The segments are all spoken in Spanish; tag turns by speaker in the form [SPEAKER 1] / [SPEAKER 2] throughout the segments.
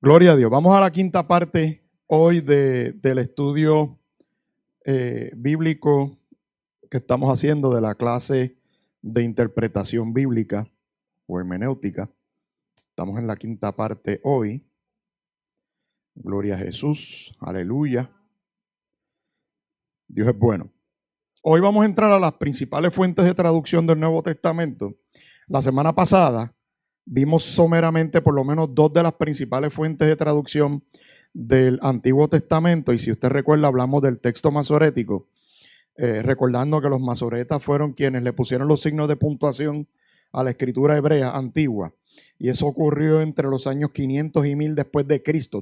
[SPEAKER 1] Gloria a Dios. Vamos a la quinta parte hoy del estudio bíblico que estamos haciendo de la clase de interpretación bíblica o hermenéutica. Estamos en la quinta parte hoy. Gloria a Jesús. Aleluya. Dios es bueno. Hoy vamos a entrar a las principales fuentes de traducción del Nuevo Testamento. La semana pasada vimos someramente por lo menos dos de las principales fuentes de traducción del Antiguo Testamento, y si usted recuerda hablamos del texto masorético, recordando que los masoretas fueron quienes le pusieron los signos de puntuación a la escritura hebrea antigua, y eso ocurrió entre los años 500 y 1000 después de Cristo,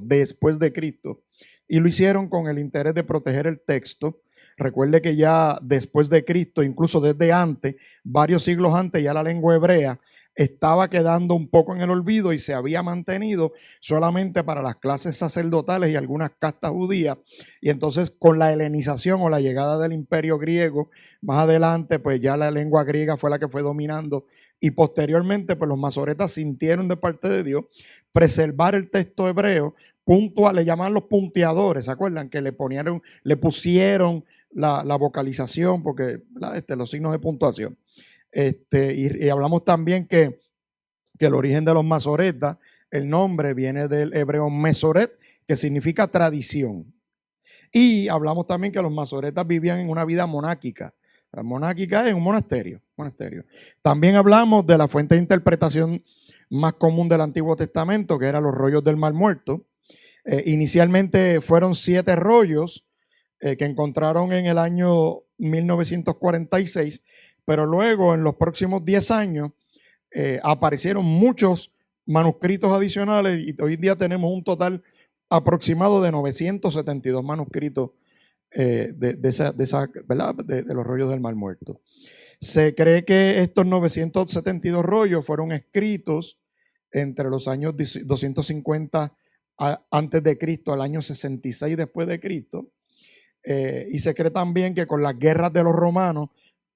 [SPEAKER 1] y lo hicieron con el interés de proteger el texto. Recuerde que ya después de Cristo, incluso desde antes, varios siglos antes, ya la lengua hebrea estaba quedando un poco en el olvido y se había mantenido solamente para las clases sacerdotales y algunas castas judías. Y entonces con la helenización o la llegada del imperio griego, más adelante pues ya la lengua griega fue la que fue dominando, y posteriormente pues los masoretas sintieron de parte de Dios preservar el texto hebreo puntual, le llaman los punteadores, ¿se acuerdan? Que le pusieron la vocalización, porque los signos de puntuación. Y hablamos también que el origen de los masoretas, el nombre viene del hebreo mesoret, que significa tradición. Y hablamos también que los masoretas vivían en una vida monárquica. La monárquica es un monasterio. También hablamos de la fuente de interpretación más común del Antiguo Testamento, que eran los rollos del Mar Muerto. Inicialmente fueron 7 rollos que encontraron en el año 1946, pero luego en los próximos 10 años aparecieron muchos manuscritos adicionales, y hoy día tenemos un total aproximado de 972 manuscritos de los rollos del Mar Muerto. Se cree que estos 972 rollos fueron escritos entre los años 250 antes de Cristo al año 66 después de Cristo. Y se cree también que con las guerras de los romanos,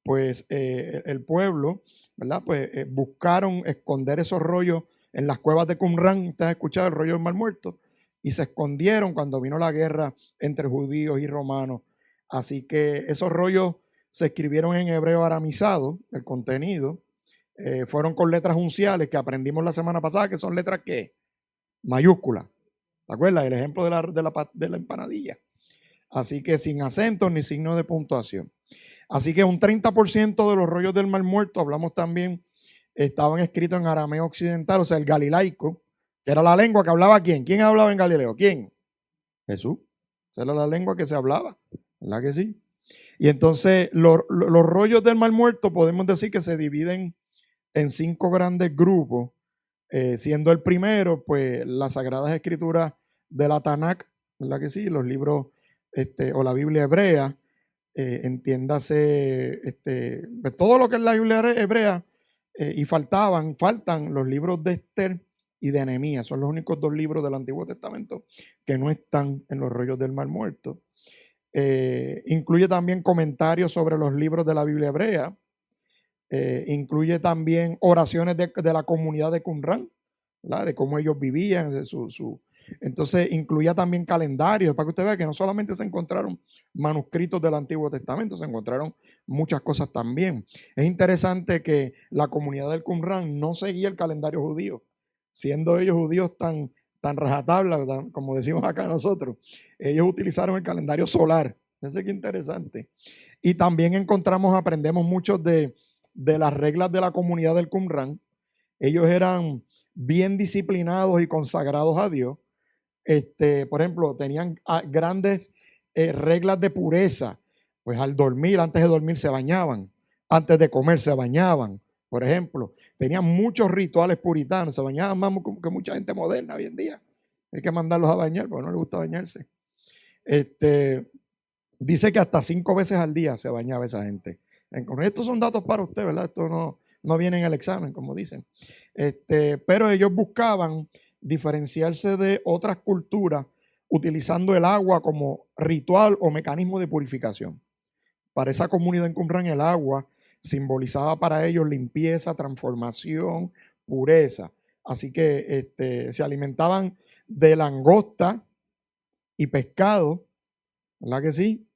[SPEAKER 1] pues el pueblo, ¿verdad? Pues buscaron esconder esos rollos en las cuevas de Qumran. Ustedes han escuchado el rollo del Mar Muerto, y se escondieron cuando vino la guerra entre judíos y romanos. Así que esos rollos se escribieron en hebreo aramizado, el contenido. Fueron con letras unciales que aprendimos la semana pasada, que son letras ¿qué? Mayúsculas. ¿Te acuerdas? El ejemplo de la empanadilla. Así que sin acentos ni signos de puntuación. Así que un 30% de los rollos del Mar Muerto, hablamos también, estaban escritos en arameo occidental, o sea, el galilaico, que era la lengua que hablaba ¿quién? ¿Quién hablaba en Galileo? ¿Quién? Jesús. Esa era la lengua que se hablaba, ¿verdad que sí? Y entonces los rollos del Mar Muerto podemos decir que se dividen en 5 grandes grupos, siendo el primero, pues, las Sagradas Escrituras de la Tanakh, ¿verdad que sí? Los libros o la Biblia hebrea, entiéndase todo lo que es la Biblia hebrea, y faltan los libros de Esther y de Nehemías. Son los únicos 2 libros del Antiguo Testamento que no están en los rollos del Mar Muerto. Incluye también comentarios sobre los libros de la Biblia hebrea. Incluye también oraciones de la comunidad de Qumran, ¿verdad? De cómo ellos vivían, entonces incluía también calendarios, para que usted vea que no solamente se encontraron manuscritos del Antiguo Testamento, se encontraron muchas cosas también. Es interesante que la comunidad del Qumran no seguía el calendario judío, siendo ellos judíos tan rajatabla, como decimos acá nosotros. Ellos utilizaron el calendario solar. Fíjense qué interesante. Y también aprendemos mucho de las reglas de la comunidad del Qumran. Ellos eran bien disciplinados y consagrados a Dios. Por ejemplo, tenían grandes reglas de pureza. Pues al dormir, antes de dormir se bañaban, antes de comer se bañaban, por ejemplo. Tenían muchos rituales puritanos, se bañaban más que mucha gente moderna hoy en día. Hay que mandarlos a bañar porque no les gusta bañarse. Dice que hasta 5 veces al día se bañaba esa gente. Estos son datos para usted, ¿verdad? Esto no viene en el examen, como dicen. Pero ellos buscaban diferenciarse de otras culturas utilizando el agua como ritual o mecanismo de purificación. Para esa comunidad en Qumran, el agua simbolizaba para ellos limpieza, transformación, pureza. Así que se alimentaban de langosta y pescado, ¿verdad que sí?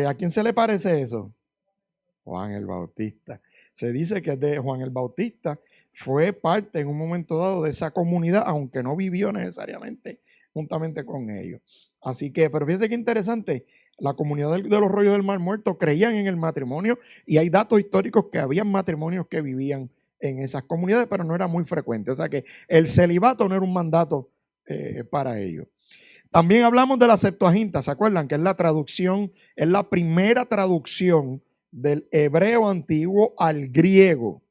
[SPEAKER 1] ¿A quién se le parece eso? Juan el Bautista. Se dice que de Juan el Bautista fue parte en un momento dado de esa comunidad, aunque no vivió necesariamente juntamente con ellos. Así que, pero fíjense qué interesante, la comunidad de los Rollos del Mar Muerto creían en el matrimonio y hay datos históricos que habían matrimonios que vivían en esas comunidades, pero no era muy frecuente. O sea que el celibato no era un mandato para ellos. También hablamos de la Septuaginta, ¿se acuerdan? Que es la traducción, es la primera traducción del hebreo antiguo al griego.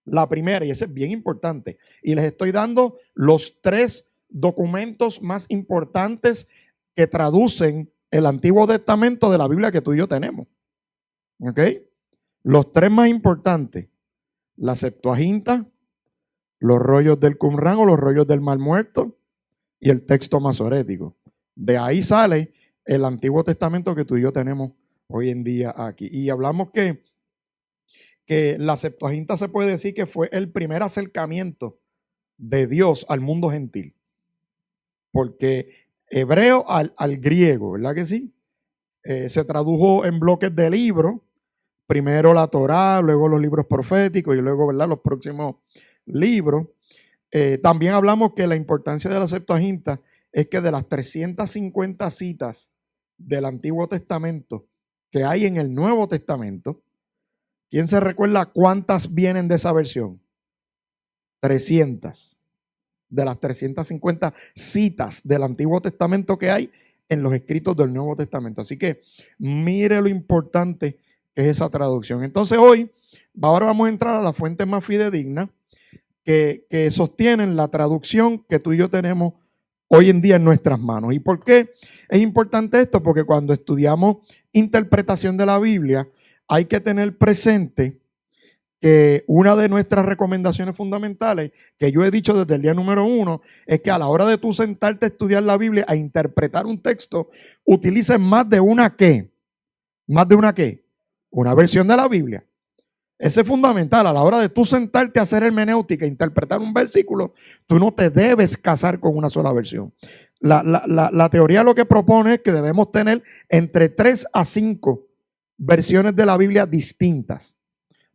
[SPEAKER 1] La primera, y eso es bien importante. Y les estoy dando los 3 documentos más importantes que traducen el Antiguo Testamento de la Biblia que tú y yo tenemos. ¿Ok? Los 3 más importantes. La Septuaginta, los rollos del Qumran o los rollos del Mar Muerto y el texto masorético. De ahí sale el Antiguo Testamento que tú y yo tenemos hoy en día aquí. Y hablamos que la Septuaginta se puede decir que fue el primer acercamiento de Dios al mundo gentil. Porque hebreo al griego, ¿verdad que sí? Se tradujo en bloques de libros. Primero la Torá, luego los libros proféticos y luego, ¿verdad?, los próximos libros. También hablamos que la importancia de la Septuaginta es que de las 350 citas del Antiguo Testamento que hay en el Nuevo Testamento, ¿quién se recuerda cuántas vienen de esa versión? 300. De las 350 citas del Antiguo Testamento que hay en los escritos del Nuevo Testamento. Así que mire lo importante que es esa traducción. Entonces hoy, ahora vamos a entrar a la fuente más fidedigna que sostienen la traducción que tú y yo tenemos hoy en día en nuestras manos. ¿Y por qué es importante esto? Porque cuando estudiamos interpretación de la Biblia, hay que tener presente que una de nuestras recomendaciones fundamentales, que yo he dicho desde el día número 1, es que a la hora de tú sentarte a estudiar la Biblia, a interpretar un texto, utilices más de una ¿qué? ¿Más de una qué? Una versión de la Biblia. Ese es fundamental. A la hora de tú sentarte a hacer hermenéutica, interpretar un versículo, tú no te debes casar con una sola versión. La teoría lo que propone es que debemos tener entre 3 a 5 versiones de la Biblia distintas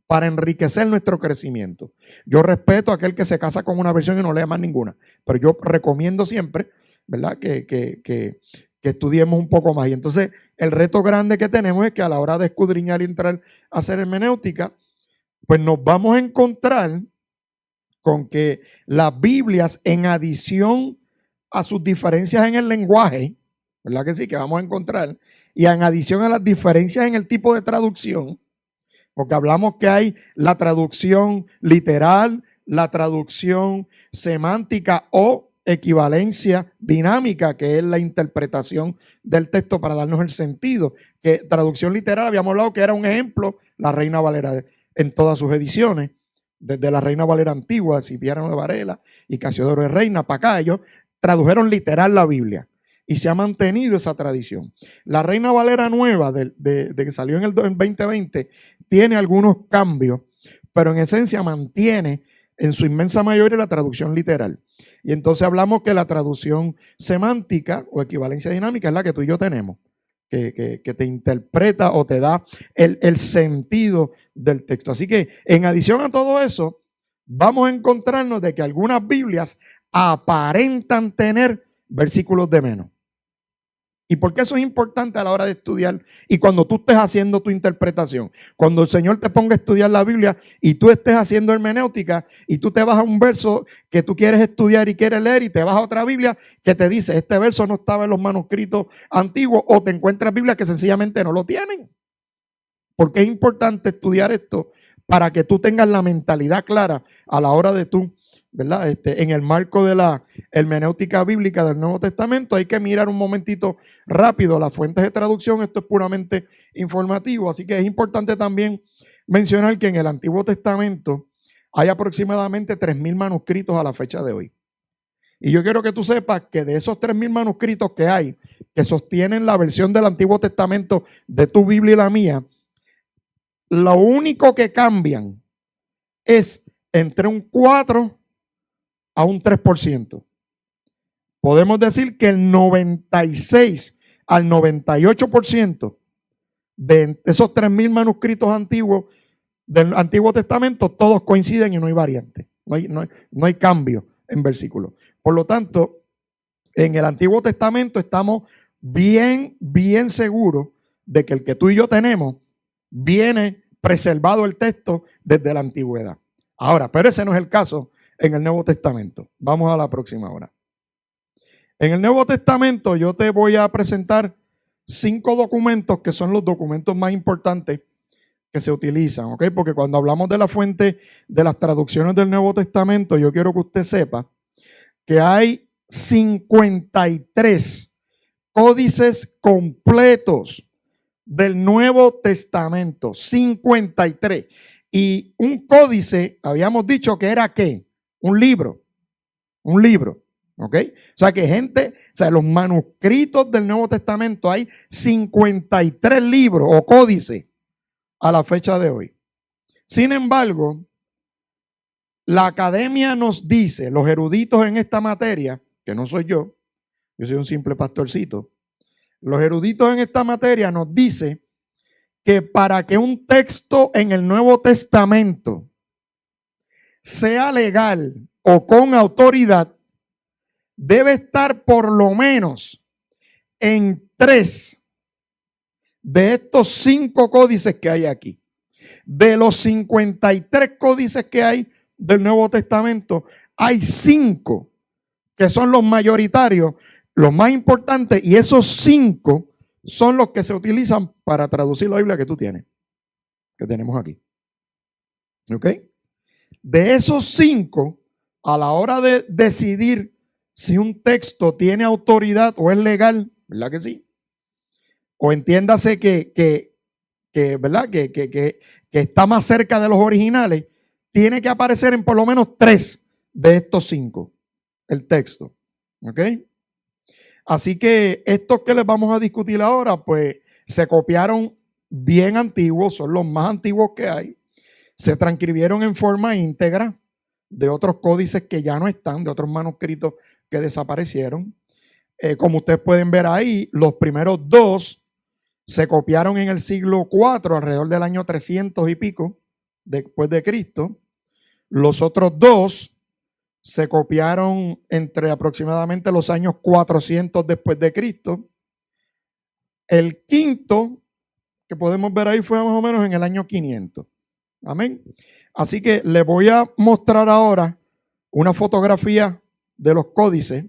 [SPEAKER 1] para enriquecer nuestro crecimiento. Yo respeto a aquel que se casa con una versión y no lee más ninguna, pero yo recomiendo siempre, ¿verdad?, que estudiemos un poco más. Y entonces el reto grande que tenemos es que a la hora de escudriñar y entrar a hacer hermenéutica, pues nos vamos a encontrar con que las Biblias, en adición a sus diferencias en el lenguaje, ¿verdad que sí? Que vamos a encontrar, y en adición a las diferencias en el tipo de traducción, porque hablamos que hay la traducción literal, la traducción semántica o equivalencia dinámica, que es la interpretación del texto para darnos el sentido. Que traducción literal, habíamos hablado que era un ejemplo, la Reina Valera en todas sus ediciones, desde la Reina Valera antigua, Cipriano de Varela y Casiodoro de Reina, para acá, ellos tradujeron literal la Biblia. Y se ha mantenido esa tradición. La Reina Valera nueva, de que salió en el 2020, tiene algunos cambios, pero en esencia mantiene en su inmensa mayoría la traducción literal. Y entonces hablamos que la traducción semántica o equivalencia dinámica es la que tú y yo tenemos, que te interpreta o te da el sentido del texto. Así que en adición a todo eso, vamos a encontrarnos de que algunas Biblias aparentan tener versículos de menos. ¿Y por qué eso es importante a la hora de estudiar? Y cuando tú estés haciendo tu interpretación, cuando el Señor te ponga a estudiar la Biblia y tú estés haciendo hermenéutica y tú te vas a un verso que tú quieres estudiar y quieres leer y te vas a otra Biblia que te dice, este verso no estaba en los manuscritos antiguos, o te encuentras Biblias que sencillamente no lo tienen. Porque es importante estudiar esto para que tú tengas la mentalidad clara a la hora de tú, ¿verdad? En el marco de la hermenéutica bíblica del Nuevo Testamento, hay que mirar un momentito rápido las fuentes de traducción. Esto es puramente informativo, así que es importante también mencionar que en el Antiguo Testamento hay aproximadamente 3,000 manuscritos a la fecha de hoy. Y yo quiero que tú sepas que de esos 3,000 manuscritos que hay, que sostienen la versión del Antiguo Testamento de tu Biblia y la mía, lo único que cambian es entre un 4 a un 3%. Podemos decir que el 96 al 98% de esos 3,000 manuscritos antiguos del Antiguo Testamento, todos coinciden y no hay variante, no hay cambio en versículos. Por lo tanto, en el Antiguo Testamento estamos bien seguros de que el que tú y yo tenemos viene preservado el texto desde la antigüedad. Ahora, pero ese no es el caso en el Nuevo Testamento. Vamos a la próxima hora. En el Nuevo Testamento yo te voy a presentar 5 documentos que son los documentos más importantes que se utilizan, ¿ok? Porque cuando hablamos de la fuente de las traducciones del Nuevo Testamento, yo quiero que usted sepa que hay 53 códices completos del Nuevo Testamento, 53. Y un códice, habíamos dicho que era ¿qué? Un libro, ¿ok? O sea que los manuscritos del Nuevo Testamento hay 53 libros o códices a la fecha de hoy. Sin embargo, la academia nos dice, los eruditos en esta materia, que no soy yo soy un simple pastorcito, los eruditos en esta materia nos dice que para que un texto en el Nuevo Testamento sea legal o con autoridad, debe estar por lo menos en 3 de estos 5 códices que hay aquí. De los 53 códices que hay del Nuevo Testamento, hay 5 que son los mayoritarios, los más importantes, y esos 5 son los que se utilizan para traducir la Biblia que tú tienes, que tenemos aquí. ¿Ok? De esos 5, a la hora de decidir si un texto tiene autoridad o es legal, ¿verdad que sí? O entiéndase ¿verdad? Que está más cerca de los originales, tiene que aparecer en por lo menos 3 de estos 5, el texto. ¿Ok? Así que estos que les vamos a discutir ahora, pues se copiaron bien antiguos, son los más antiguos que hay. Se transcribieron en forma íntegra de otros códices que ya no están, de otros manuscritos que desaparecieron. Como ustedes pueden ver ahí, los primeros 2 se copiaron en el siglo IV, alrededor del año 300 y pico después de Cristo. Los otros 2 se copiaron entre aproximadamente los años 400 después de Cristo. El quinto que podemos ver ahí fue más o menos en el año 500. Amén. Así que les voy a mostrar ahora una fotografía de los códices.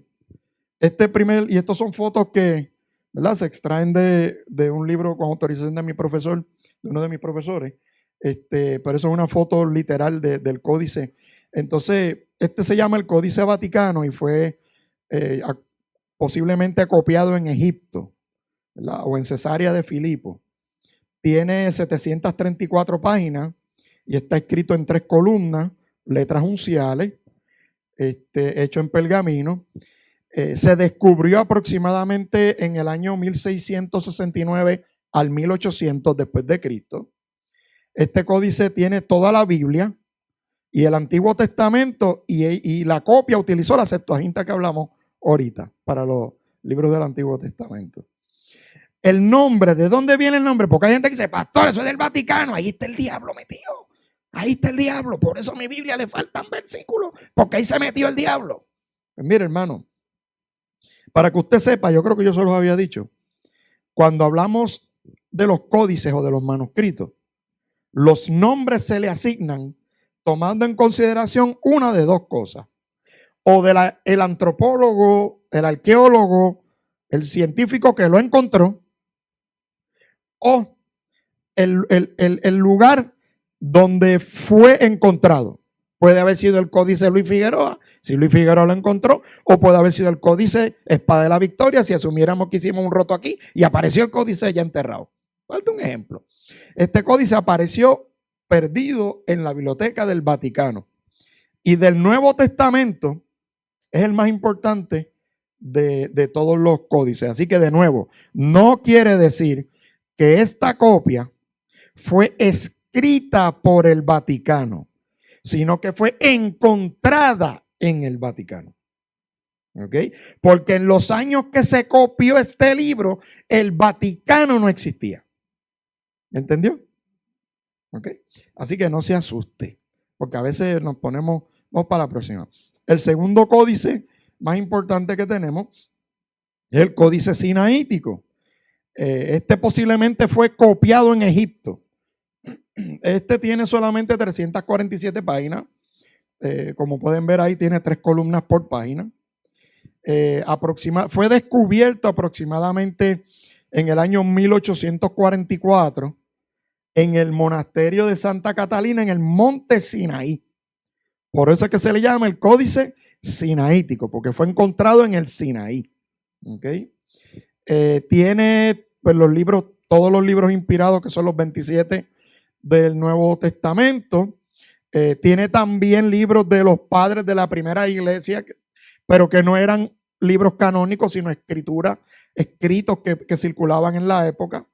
[SPEAKER 1] Y estos son fotos que, ¿verdad?, se extraen de un libro con autorización de mi profesor, de uno de mis profesores. Pero eso es una foto literal del códice. Entonces, se llama el Códice Vaticano y fue posiblemente copiado en Egipto, ¿verdad?, o en Cesarea de Filipo. Tiene 734 páginas y está escrito en 3 columnas, letras unciales, hecho en pergamino. Se descubrió aproximadamente en el año 1669 al 1800 después de Cristo. Este códice tiene toda la Biblia y el Antiguo Testamento, y la copia utilizó la Septuaginta que hablamos ahorita para los libros del Antiguo Testamento. El nombre, ¿de dónde viene el nombre? Porque hay gente que dice, pastor, eso es del Vaticano, ahí está el diablo metido. Ahí está el diablo, por eso a mi Biblia le faltan versículos, porque ahí se metió el diablo. Pues mire, hermano, para que usted sepa, yo creo que yo se los había dicho, cuando hablamos de los códices o de los manuscritos, los nombres se le asignan tomando en consideración una de 2 cosas. O el antropólogo, el arqueólogo, el científico que lo encontró, o el lugar donde fue encontrado. Puede haber sido el códice Luis Figueroa, si Luis Figueroa lo encontró, o puede haber sido el códice Espada de la Victoria, si asumiéramos que hicimos un roto aquí y apareció el códice ya enterrado. Falta un ejemplo. Este códice apareció perdido en la biblioteca del Vaticano. Y del Nuevo Testamento es el más importante de todos los códices. Así que de nuevo, no quiere decir que esta copia fue escrita por el Vaticano, sino que fue encontrada en el Vaticano. ¿Ok? Porque en los años que se copió este libro, el Vaticano no existía. ¿Entendió? ¿Ok? Así que no se asuste, porque a veces nos ponemos, vamos para la próxima. El segundo códice más importante que tenemos es el códice sinaítico. Este posiblemente fue copiado en Egipto. Este tiene solamente 347 páginas. Como pueden ver ahí, tiene 3 columnas por página. Fue descubierto aproximadamente en el año 1844 en el monasterio de Santa Catalina en el monte Sinaí. Por eso es que se le llama el códice sinaítico, porque fue encontrado en el Sinaí. ¿Okay? Tiene pues, todos los libros inspirados, que son los 27 del Nuevo Testamento. Tiene también libros de los padres de la primera iglesia, pero que no eran libros canónicos, sino escritos que circulaban en la época.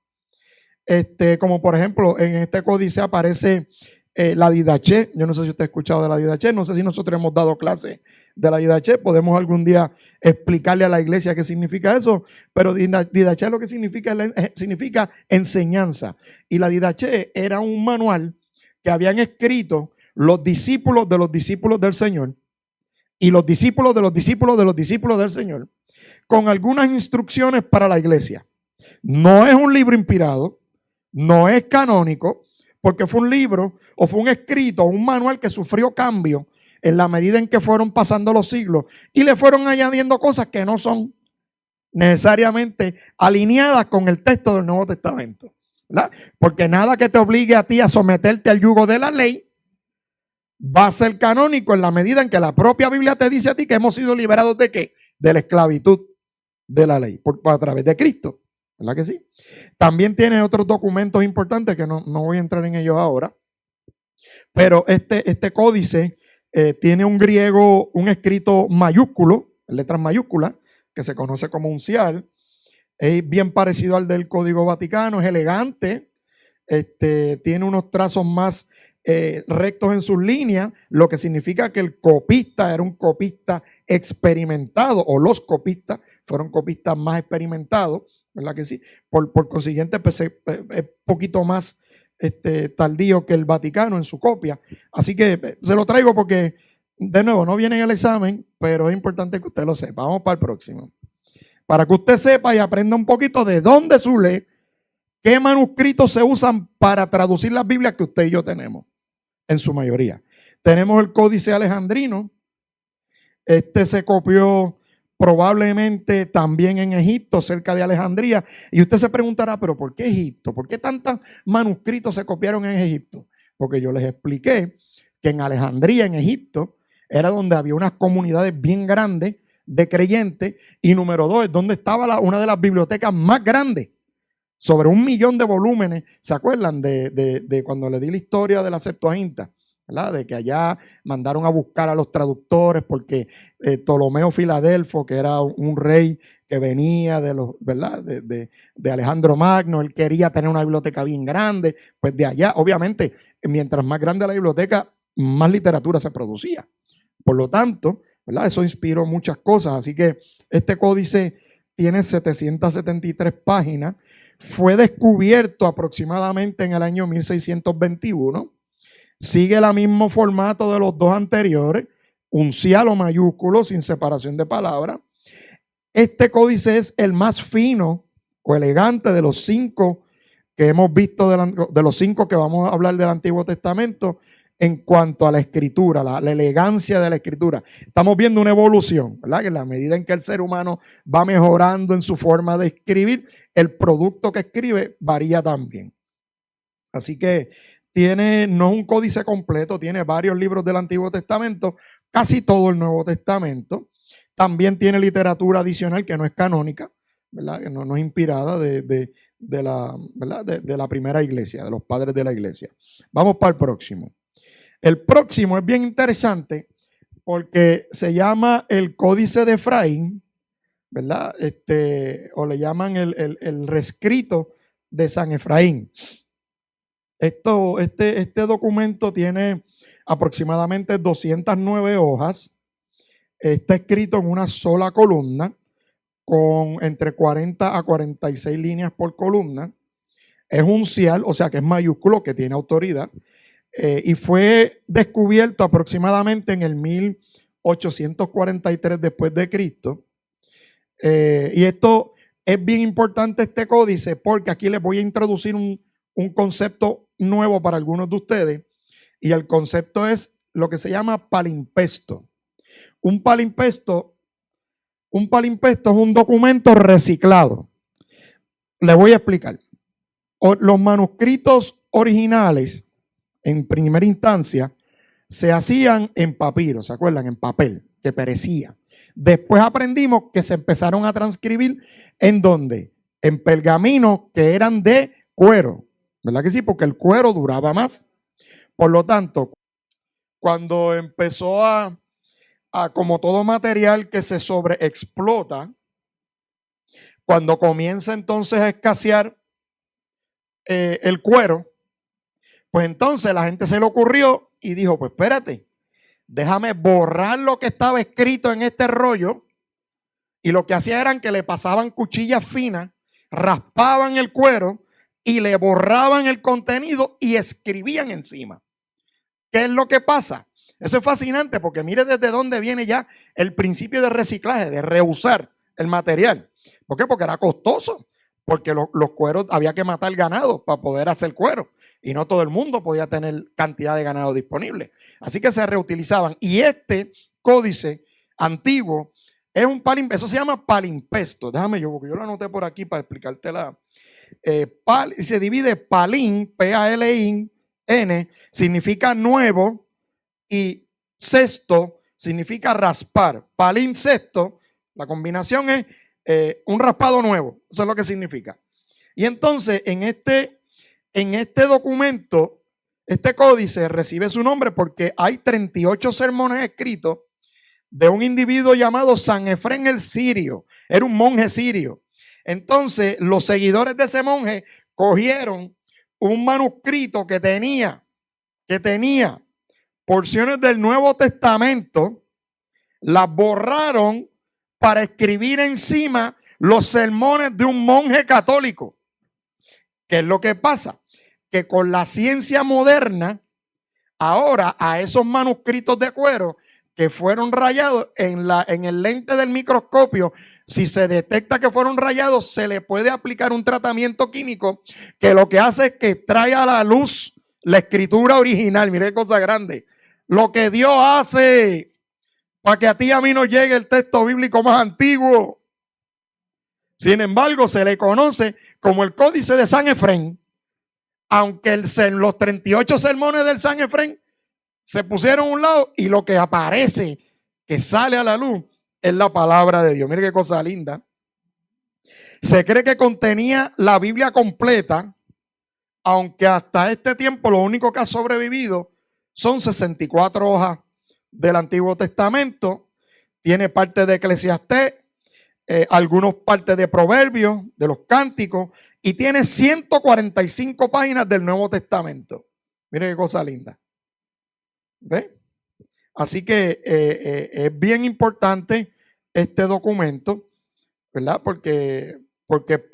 [SPEAKER 1] Como por ejemplo, en este códice aparece la Didaché. Yo no sé si usted ha escuchado de la Didaché, no sé si nosotros hemos dado clase de la Didaché, podemos algún día explicarle a la iglesia qué significa eso, pero Didaché lo que significa enseñanza. Y la Didaché era un manual que habían escrito los discípulos de los discípulos del Señor y los discípulos de los discípulos de los discípulos del Señor, con algunas instrucciones para la iglesia. No es un libro inspirado, no es canónico, porque fue un libro o fue un escrito, un manual que sufrió cambio en la medida en que fueron pasando los siglos y le fueron añadiendo cosas que no son necesariamente alineadas con el texto del Nuevo Testamento, ¿verdad? Porque nada que te obligue a ti a someterte al yugo de la ley va a ser canónico en la medida en que la propia Biblia te dice a ti que hemos sido liberados ¿de qué? De la esclavitud de la ley a través de Cristo. ¿Verdad que sí? También tiene otros documentos importantes que no voy a entrar en ellos ahora. Pero este códice tiene un griego, un escrito mayúsculo, letras mayúsculas, que se conoce como uncial. Es bien parecido al del Código Vaticano, es elegante. Tiene unos trazos más rectos en sus líneas, lo que significa que el copista era un copista experimentado, o los copistas fueron copistas más experimentados, ¿verdad que sí? Por consiguiente, pues, es poquito más tardío que el Vaticano en su copia. Así que se lo traigo porque, de nuevo, no viene en el examen, pero es importante que usted lo sepa. Vamos para el próximo. Para que usted sepa y aprenda un poquito de dónde lee, qué manuscritos se usan para traducir las Biblias que usted y yo tenemos, en su mayoría. Tenemos el Códice Alejandrino. Este se copió probablemente también en Egipto, cerca de Alejandría. Y usted se preguntará, ¿pero por qué Egipto? ¿Por qué tantos manuscritos se copiaron en Egipto? Porque yo les expliqué que en Alejandría, en Egipto, era donde había unas comunidades bien grandes de creyentes. Y número 2, es donde estaba una de las bibliotecas más grandes. Sobre 1 millón de volúmenes. ¿Se acuerdan de cuando le di la historia de la Septuaginta? ¿Verdad? De que allá mandaron a buscar a los traductores porque Ptolomeo Filadelfo, que era un rey que venía de los, ¿verdad? De Alejandro Magno, él quería tener una biblioteca bien grande. Pues de allá, obviamente, mientras más grande la biblioteca, más literatura se producía. Por lo tanto, ¿verdad? Eso inspiró muchas cosas. Así que este códice tiene 773 páginas. Fue descubierto aproximadamente en el año 1621. Sigue el mismo formato de los dos anteriores, uncial o mayúsculo, sin separación de palabras. Este códice es el más fino o elegante de los 5 que hemos visto, de los 5 que vamos a hablar del Antiguo Testamento en cuanto a la escritura, la elegancia de la escritura. Estamos viendo una evolución, ¿verdad? Que en la medida en que el ser humano va mejorando en su forma de escribir, el producto que escribe varía también. Así que no es un códice completo, tiene varios libros del Antiguo Testamento, casi todo el Nuevo Testamento. También tiene literatura adicional que no es canónica, ¿verdad? Que no es inspirada de la primera iglesia, de los padres de la iglesia. Vamos para el próximo. El próximo es bien interesante porque se este el Códice de Efraín, ¿verdad? O le llaman el rescrito de San Efraín. Este documento tiene aproximadamente 209 hojas Está escrito en una sola columna, con entre 40 a 46 líneas por columna. Es uncial, o sea que es mayúsculo, que tiene autoridad. Y fue descubierto aproximadamente en el 1843 después de Cristo. Y esto es bien importante, este códice, porque aquí les voy a introducir un concepto nuevo para algunos de ustedes. Y el concepto es lo que se llama palimpesto. Un palimpesto es un documento reciclado. Le voy a explicar. Los manuscritos originales, en primera instancia, se hacían en papiro, ¿se acuerdan? En papel, que perecía. Después aprendimos que se empezaron a transcribir ¿en dónde? En pergaminos que eran de cuero, ¿verdad que sí? Porque el cuero duraba más. Por lo tanto, cuando empezó como todo material que se sobreexplota, cuando comienza entonces a escasear el cuero, pues entonces la gente se le ocurrió y dijo, pues espérate, déjame borrar lo que estaba escrito en este rollo. Y lo que hacía eran que le pasaban cuchillas finas, raspaban el cuero y le borraban el contenido y escribían encima. ¿Qué es lo que pasa? Eso es fascinante porque mire desde dónde viene ya el principio de reciclaje, de reusar el material. ¿Por qué? Porque era costoso. Porque los cueros había que matar ganado para poder hacer cuero. Y no todo el mundo podía tener cantidad de ganado disponible. Así que se reutilizaban. Y este códice antiguo es un palimpesto. Eso se llama palimpesto. Déjame porque yo lo anoté por aquí para explicártela. Se divide palín, P-A-L-I-N, significa nuevo, y cesto significa raspar. Palimcesto, la combinación es un raspado nuevo. Eso es lo que significa. Y entonces en este documento, este códice recibe su nombre porque hay 38 sermones escritos de un individuo llamado San Efrén el Sirio. Era un monje sirio. Entonces los seguidores de ese monje cogieron un manuscrito que tenía porciones del Nuevo Testamento, las borraron para escribir encima los sermones de un monje católico. ¿Qué es lo que pasa? Que con la ciencia moderna, ahora a esos manuscritos de cuero que fueron rayados en el lente del microscopio, si se detecta que fueron rayados, se le puede aplicar un tratamiento químico que lo que hace es que trae a la luz la escritura original. Mire qué cosa grande. Lo que Dios hace para que a ti y a mí nos llegue el texto bíblico más antiguo. Sin embargo, se le conoce como el Códice de San Efrén, aunque los 38 sermones del San Efrén se pusieron a un lado y lo que aparece, que sale a la luz, es la palabra de Dios. Mire qué cosa linda. Se cree que contenía la Biblia completa, aunque hasta este tiempo lo único que ha sobrevivido son 64 hojas del Antiguo Testamento. Tiene parte de Eclesiastés, algunas partes de Proverbios, de los Cánticos, y tiene 145 páginas del Nuevo Testamento. Mire qué cosa linda. ¿Ve? Así que es bien importante este documento, ¿verdad? Porque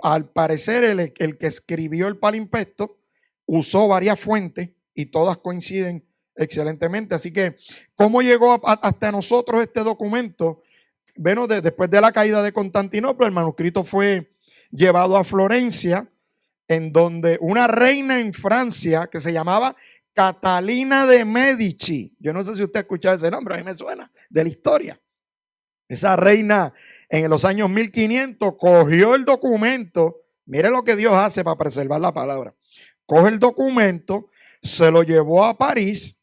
[SPEAKER 1] al parecer el que escribió el palimpesto usó varias fuentes y todas coinciden excelentemente. Así que, ¿cómo llegó hasta nosotros este documento? Bueno, después de la caída de Constantinopla, el manuscrito fue llevado a Florencia, en donde una reina en Francia que se llamaba Catalina de Medici, yo no sé si usted ha escuchado ese nombre, a mí me suena de la historia. Esa reina en los años 1500 cogió el documento. Mire lo que Dios hace para preservar la palabra. Coge el documento, se lo llevó a París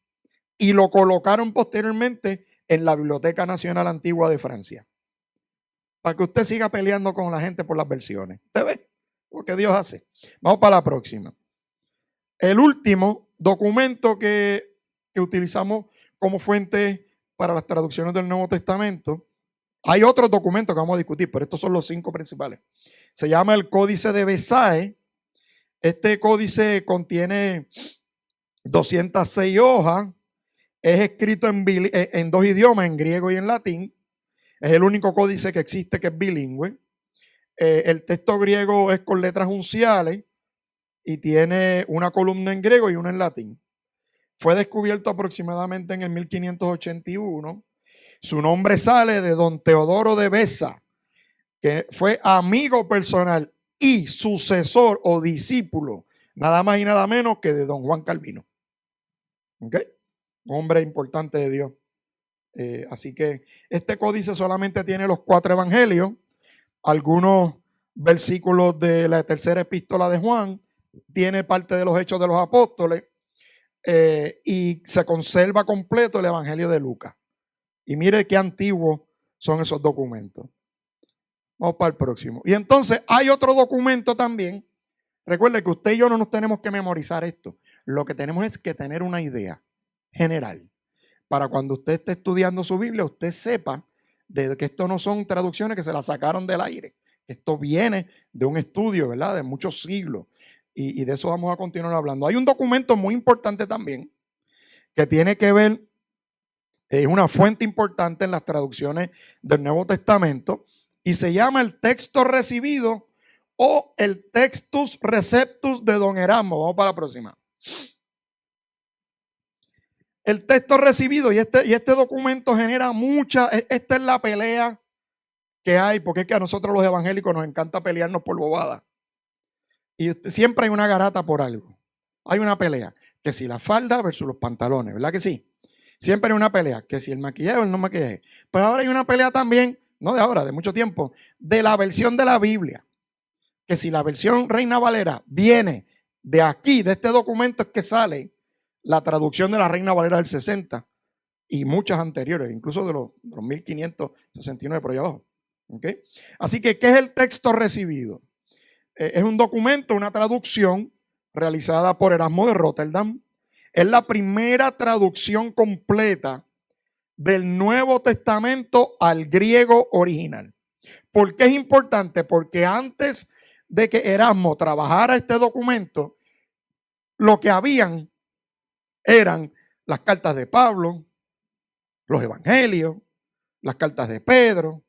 [SPEAKER 1] y lo colocaron posteriormente en la Biblioteca Nacional Antigua de Francia. Para que usted siga peleando con la gente por las versiones. ¿Usted ve lo que Dios hace? Vamos para la próxima. El último documento que utilizamos como fuente para las traducciones del Nuevo Testamento. Hay otros documentos que vamos a discutir, pero estos son los 5 principales. Se llama el Códice de Bezae. Este códice contiene 206 hojas. Es escrito en 2 idiomas, en griego y en latín. Es el único códice que existe que es bilingüe. El texto griego es con letras unciales y tiene una columna en griego y una en latín. Fue descubierto aproximadamente en el 1581. Su nombre sale de don Teodoro de Beza, que fue amigo personal y sucesor o discípulo, nada más y nada menos que de don Juan Calvino. ¿Ok? Un hombre importante de Dios. Así que este códice solamente tiene los 4 evangelios, algunos versículos de la tercera epístola de Juan, tiene parte de los hechos de los apóstoles y se conserva completo el evangelio de Lucas. Y mire qué antiguos son esos documentos. Vamos para el próximo. Y entonces hay otro documento también. Recuerde que usted y yo no nos tenemos que memorizar esto. Lo que tenemos es que tener una idea general. Para cuando usted esté estudiando su Biblia, usted sepa de que esto no son traducciones que se las sacaron del aire. Esto viene de un estudio, ¿verdad? De muchos siglos. Y de eso vamos a continuar hablando. Hay un documento muy importante también que tiene que ver, es una fuente importante en las traducciones del Nuevo Testamento y se llama el texto recibido o el Textus Receptus de don Erasmo. Vamos para la próxima. El texto recibido y este documento genera esta es la pelea que hay, porque es que a nosotros los evangélicos nos encanta pelearnos por bobadas. Y siempre hay una garata por algo. Hay una pelea, que si la falda versus los pantalones, ¿verdad que sí? Siempre hay una pelea, que si el maquillaje o el no maquillaje. Pues ahora hay una pelea también, no de ahora, de mucho tiempo, de la versión de la Biblia. Que si la versión Reina Valera viene de aquí, de este documento es que sale la traducción de la Reina Valera del 60 y muchas anteriores, incluso de los 1569 por allá abajo. ¿Okay? Así que, ¿qué es el texto recibido? Es un documento, una traducción realizada por Erasmo de Rotterdam. Es la primera traducción completa del Nuevo Testamento al griego original. ¿Por qué es importante? Porque antes de que Erasmo trabajara este documento, lo que habían eran las cartas de Pablo, los evangelios, las cartas de Pedro,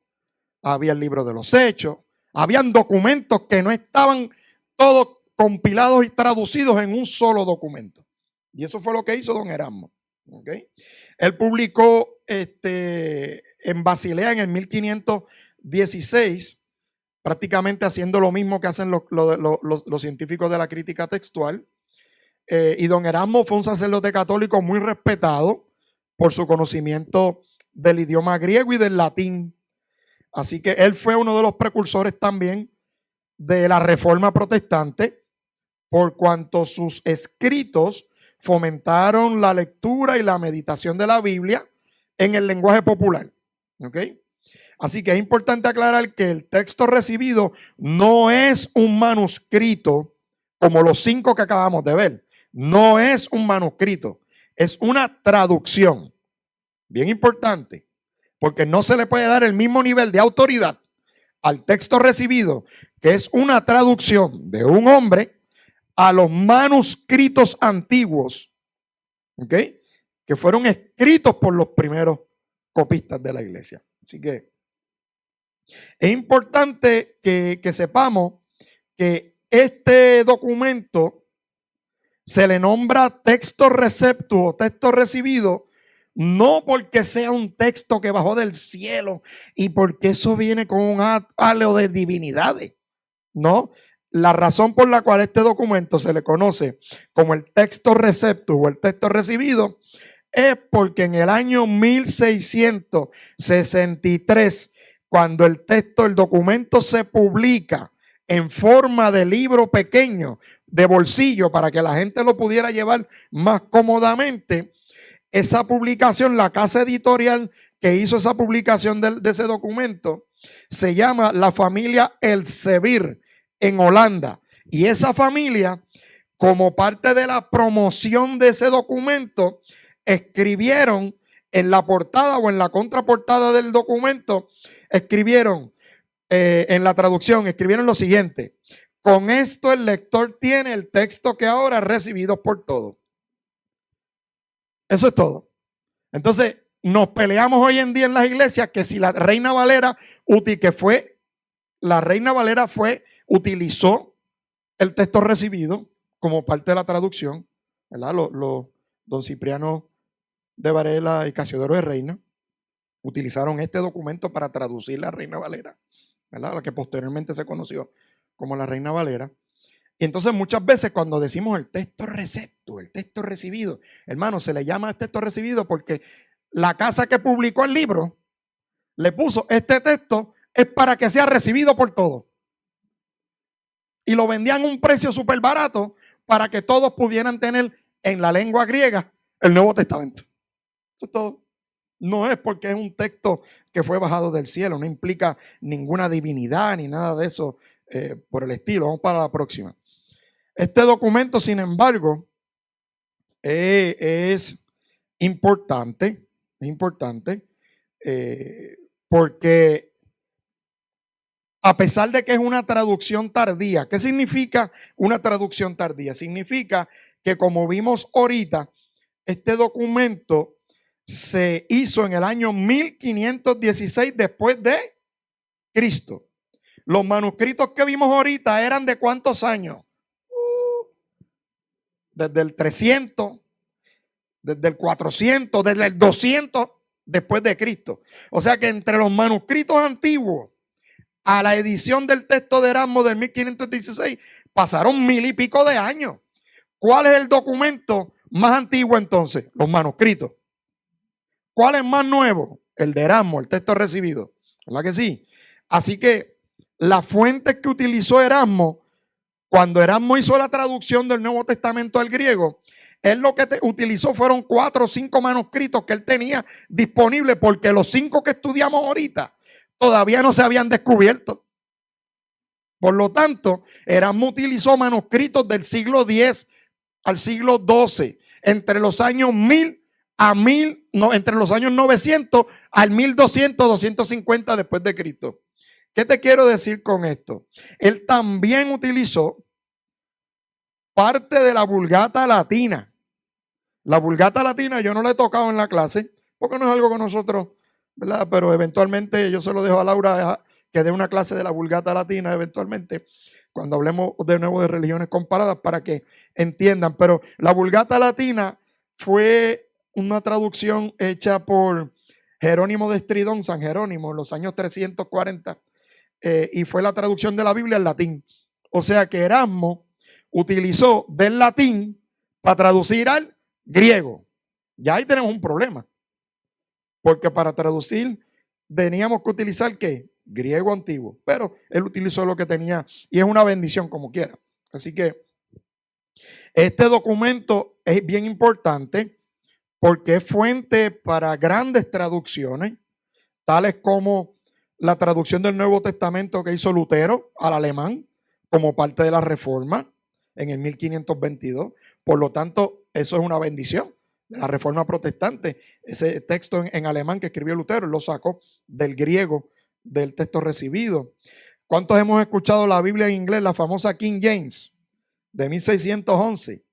[SPEAKER 1] había el libro de los Hechos, habían documentos que no estaban todos compilados y traducidos en un solo documento. Y eso fue lo que hizo don Erasmo. ¿Okay? Él publicó en Basilea en el 1516, prácticamente haciendo lo mismo que hacen los científicos de la crítica textual. Y don Erasmo fue un sacerdote católico muy respetado por su conocimiento del idioma griego y del latín. Así que él fue uno de los precursores también de la Reforma Protestante, por cuanto sus escritos fomentaron la lectura y la meditación de la Biblia en el lenguaje popular. ¿Okay? Así que es importante aclarar que el texto recibido no es un manuscrito como los 5 que acabamos de ver. No es un manuscrito, es una traducción. Bien importante, porque no se le puede dar el mismo nivel de autoridad al texto recibido, que es una traducción de un hombre, a los manuscritos antiguos, ¿ok? Que fueron escritos por los primeros copistas de la iglesia. Así que es importante que sepamos que este documento se le nombra texto receptus o texto recibido, no porque sea un texto que bajó del cielo y porque eso viene con un halo de divinidades. No, la razón por la cual este documento se le conoce como el texto receptus o el texto recibido es porque en el año 1663, cuando el documento se publica en forma de libro pequeño, de bolsillo, para que la gente lo pudiera llevar más cómodamente, esa publicación, la casa editorial que hizo esa publicación de ese documento, se llama la familia Elsevier en Holanda. Y esa familia, como parte de la promoción de ese documento, escribieron en la portada o en la contraportada del documento, escribieron en la traducción, escribieron lo siguiente: con esto el lector tiene el texto que ahora es recibido por todos. Eso es todo. Entonces, nos peleamos hoy en día en las iglesias que si la Reina Valera, utilizó el texto recibido como parte de la traducción, ¿verdad? Don Cipriano de Varela y Casiodoro de Reina utilizaron este documento para traducir la Reina Valera, ¿verdad? La que posteriormente se conoció como la Reina Valera. Y entonces muchas veces cuando decimos el texto recepto, el texto recibido, hermano, se le llama texto recibido porque la casa que publicó el libro le puso este texto es para que sea recibido por todos. Y lo vendían a un precio súper barato para que todos pudieran tener en la lengua griega el Nuevo Testamento. Eso es todo. No es porque es un texto que fue bajado del cielo, no implica ninguna divinidad ni nada de eso por el estilo. Vamos para la próxima. Este documento, sin embargo, es importante porque a pesar de que es una traducción tardía, ¿qué significa una traducción tardía? Significa que, como vimos ahorita, este documento se hizo en el año 1516 después de Cristo. Los manuscritos que vimos ahorita eran de ¿cuántos años? Desde el 300, desde el 400, desde el 200 después de Cristo. O sea que entre los manuscritos antiguos a la edición del texto de Erasmo del 1516 pasaron 1000 y pico de años. ¿Cuál es el documento más antiguo entonces? Los manuscritos. ¿Cuál es más nuevo? El de Erasmo, el texto recibido. ¿Verdad que sí? Así que las fuentes que utilizó Erasmo, cuando Erasmo hizo la traducción del Nuevo Testamento al griego, él lo que utilizó fueron 4 o 5 manuscritos que él tenía disponibles, porque los 5 que estudiamos ahorita todavía no se habían descubierto. Por lo tanto, Erasmo utilizó manuscritos del siglo X al siglo XII, entre los años 1000 a 1000, no, entre los años 900 al 1200, 250 después de Cristo. ¿Qué te quiero decir con esto? Él también utilizó parte de la Vulgata Latina. La Vulgata Latina yo no la he tocado en la clase, porque no es algo que nosotros, ¿verdad? Pero eventualmente yo se lo dejo a Laura que dé una clase de la Vulgata Latina eventualmente, cuando hablemos de nuevo de religiones comparadas, para que entiendan. Pero la Vulgata Latina fue una traducción hecha por Jerónimo de Estridón, San Jerónimo, en los años 340, y fue la traducción de la Biblia en latín. O sea que Erasmo utilizó del latín para traducir al griego. Ya ahí tenemos un problema, porque para traducir teníamos que utilizar ¿qué? Griego antiguo, pero él utilizó lo que tenía y es una bendición como quiera. Así que este documento es bien importante porque es fuente para grandes traducciones, tales como la traducción del Nuevo Testamento que hizo Lutero al alemán como parte de la Reforma en el 1522. Por lo tanto, eso es una bendición de la Reforma Protestante. Ese texto en alemán que escribió Lutero lo sacó del griego del texto recibido. ¿Cuántos hemos escuchado la Biblia en inglés, la famosa King James de 1611?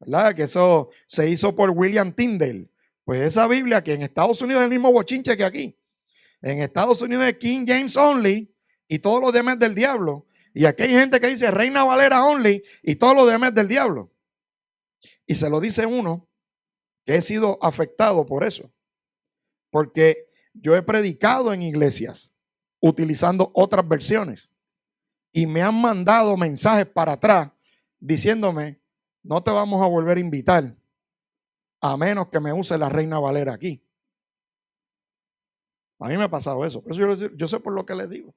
[SPEAKER 1] ¿Verdad? Que eso se hizo por William Tyndale. Pues esa Biblia, que en Estados Unidos es el mismo bochinche que aquí. En Estados Unidos es King James Only y todos los demás del diablo. Y aquí hay gente que dice Reina Valera Only y todos los demás del diablo. Y se lo dice uno que he sido afectado por eso. Porque yo he predicado en iglesias utilizando otras versiones. Y me han mandado mensajes para atrás diciéndome, no te vamos a volver a invitar a menos que me use la Reina Valera aquí. A mí me ha pasado eso. Por eso yo sé por lo que les digo.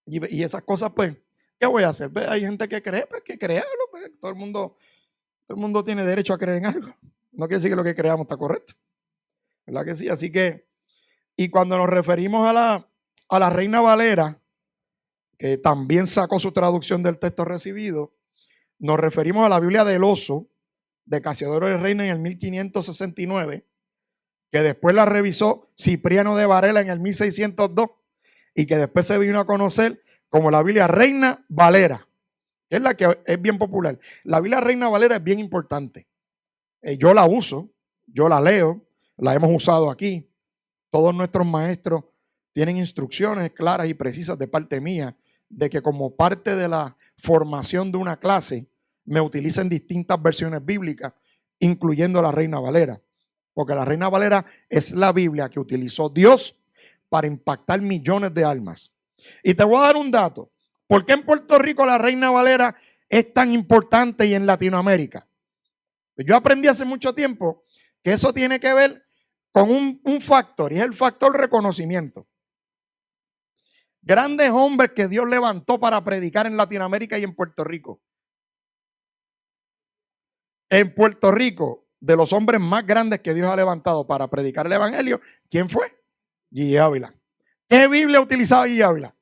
[SPEAKER 1] Y esas cosas, pues, ¿qué voy a hacer? Hay gente que cree, pues que créalo. Pues. Todo el mundo tiene derecho a creer en algo. No quiere decir que lo que creamos está correcto. ¿Verdad que sí? Así que, y cuando nos referimos a la Reina Valera, que también sacó su traducción del texto recibido, nos referimos a la Biblia del Oso de Casiodoro de Reina en el 1569, que después la revisó Cipriano de Varela en el 1602 y que después se vino a conocer como la Biblia Reina Valera, que es la que es bien popular. La Biblia Reina Valera es bien importante. Yo la uso, yo la leo, la hemos usado aquí. Todos nuestros maestros tienen instrucciones claras y precisas de parte mía de que como parte de la formación de una clase me utilicen distintas versiones bíblicas, incluyendo la Reina Valera. Porque la Reina Valera es la Biblia que utilizó Dios para impactar millones de almas. Y te voy a dar un dato. ¿Por qué en Puerto Rico la Reina Valera es tan importante y en Latinoamérica? Yo aprendí hace mucho tiempo que eso tiene que ver con un factor, y es el factor reconocimiento. Grandes hombres que Dios levantó para predicar en Latinoamérica y en Puerto Rico. En Puerto Rico, de los hombres más grandes que Dios ha levantado para predicar el evangelio, ¿quién fue? Gigi Ávila. ¿Qué Biblia utilizaba Gigi Ávila?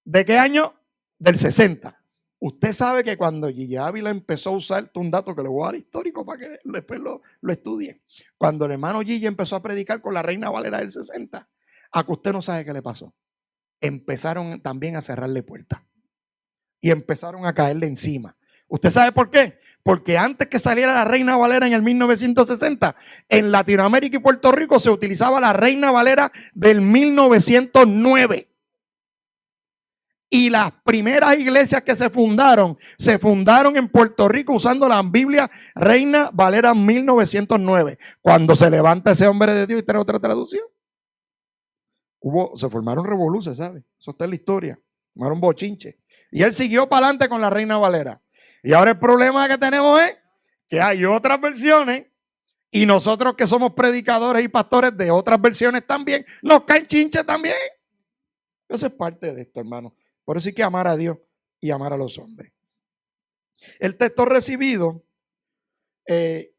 [SPEAKER 1] ¿De qué año? Del 60. Usted sabe que cuando Gigi Ávila empezó a usar, un dato que le voy a dar histórico para que después lo estudien. Cuando el hermano Gigi empezó a predicar con la Reina Valera del 60, a que usted no sabe qué le pasó. Empezaron también a cerrarle puertas y empezaron a caerle encima. ¿Usted sabe por qué? Porque antes que saliera la Reina Valera en el 1960, en Latinoamérica y Puerto Rico se utilizaba la Reina Valera del 1909. Y las primeras iglesias que se fundaron en Puerto Rico usando la Biblia Reina Valera 1909. Cuando se levanta ese hombre de Dios y trae otra traducción, se formaron revoluciones, ¿sabe? Eso está en la historia. Formaron bochinche. Y él siguió para adelante con la Reina Valera. Y ahora el problema que tenemos es que hay otras versiones y nosotros que somos predicadores y pastores de otras versiones también, nos caen chinches también. Eso es parte de esto, hermano. Por eso hay que amar a Dios y amar a los hombres. El texto recibido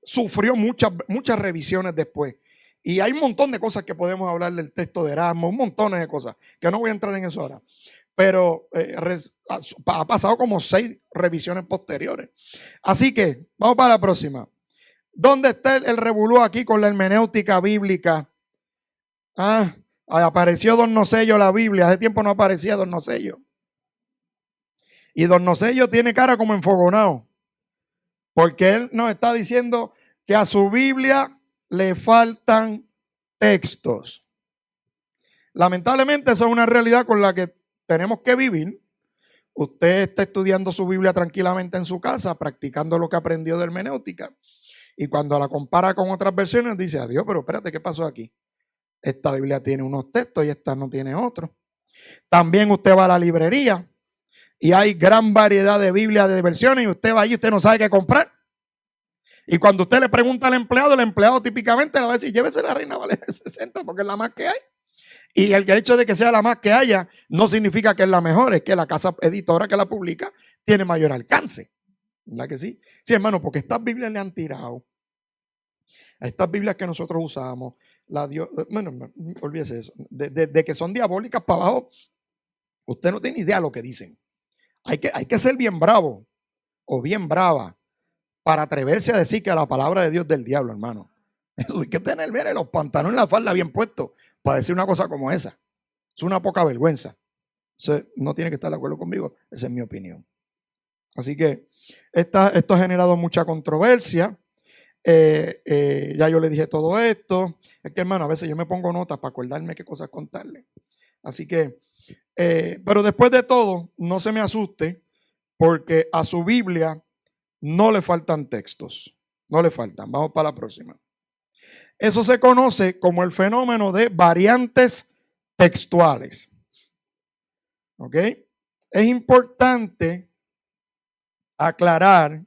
[SPEAKER 1] sufrió muchas revisiones después. Y hay un montón de cosas que podemos hablar del texto de Erasmo, un montón de cosas, que no voy a entrar en eso ahora. Pero ha pasado como 6 revisiones posteriores. Así que, vamos para la próxima. ¿Dónde está el revolú aquí con la hermenéutica bíblica? Apareció Don Nocello la Biblia. Hace tiempo no aparecía Don Nocello. Y Don Nocello tiene cara como enfogonado. Porque él nos está diciendo que a su Biblia le faltan textos. Lamentablemente eso es una realidad con la que tenemos que vivir. Usted está estudiando su Biblia tranquilamente en su casa, practicando lo que aprendió de hermenéutica. Y cuando la compara con otras versiones dice, adiós, pero espérate, ¿qué pasó aquí? Esta Biblia tiene unos textos y esta no tiene otros. También usted va a la librería y hay gran variedad de Biblias de versiones y usted va allí y usted no sabe qué comprar. Y cuando usted le pregunta al empleado, el empleado típicamente le va a decir, llévese la Reina Valera 60 porque es la más que hay. Y el hecho de que sea la más que haya no significa que es la mejor, es que la casa editora que la publica tiene mayor alcance. ¿Verdad que sí? Sí, hermano, porque estas Biblias le han tirado. A estas Biblias que nosotros usamos, bueno, olvídese eso. De que son diabólicas para abajo, usted no tiene idea de lo que dicen. Hay que ser bien bravo o bien brava para atreverse a decir que la palabra de Dios es del diablo, hermano. Eso hay que tener, mire, los pantalones y la falda bien puestos para decir una cosa como esa. Es una poca vergüenza. No tiene que estar de acuerdo conmigo, esa es mi opinión. Así que esto ha generado mucha controversia. Ya yo le dije todo esto. Es que, hermano, a veces yo me pongo notas para acordarme qué cosas contarle. Así que, pero después de todo, no se me asuste, porque a su Biblia no le faltan textos. No le faltan. Vamos para la próxima. Eso se conoce como el fenómeno de variantes textuales. ¿Ok? Es importante aclarar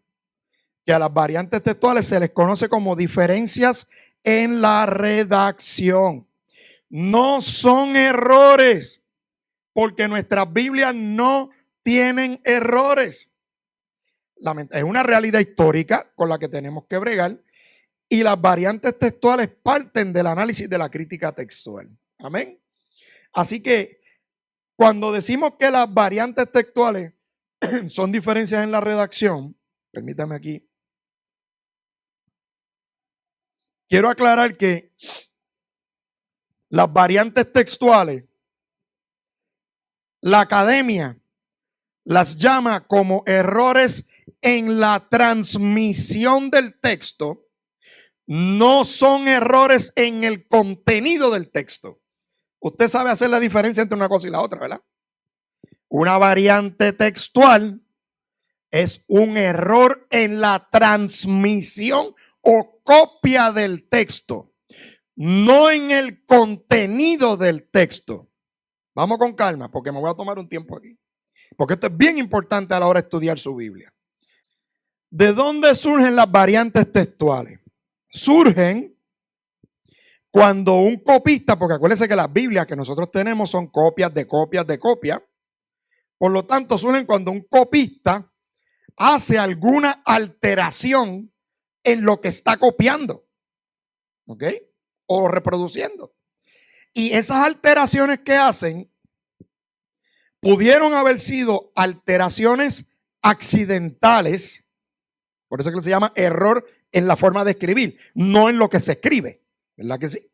[SPEAKER 1] que a las variantes textuales se les conoce como diferencias en la redacción. No son errores, porque nuestras Biblias no tienen errores. Es una realidad histórica con la que tenemos que bregar. Y las variantes textuales parten del análisis de la crítica textual. Amén. Así que cuando decimos que las variantes textuales son diferencias en la redacción, permítame aquí. Quiero aclarar que las variantes textuales, la academia las llama como errores en la transmisión del texto, No son errores en el contenido del texto. Usted sabe hacer la diferencia entre una cosa y la otra, ¿verdad? Una variante textual es un error en la transmisión o copia del texto, no en el contenido del texto. Vamos con calma, porque me voy a tomar un tiempo aquí. Porque esto es bien importante a la hora de estudiar su Biblia. ¿De dónde surgen las variantes textuales? Surgen cuando un copista, porque acuérdense que las Biblias que nosotros tenemos son copias de copias de copias. Por lo tanto, surgen cuando un copista hace alguna alteración en lo que está copiando, ¿ok? O reproduciendo. Y esas alteraciones que hacen pudieron haber sido alteraciones accidentales, por eso es que se llama error en la forma de escribir, no en lo que se escribe, ¿verdad que sí?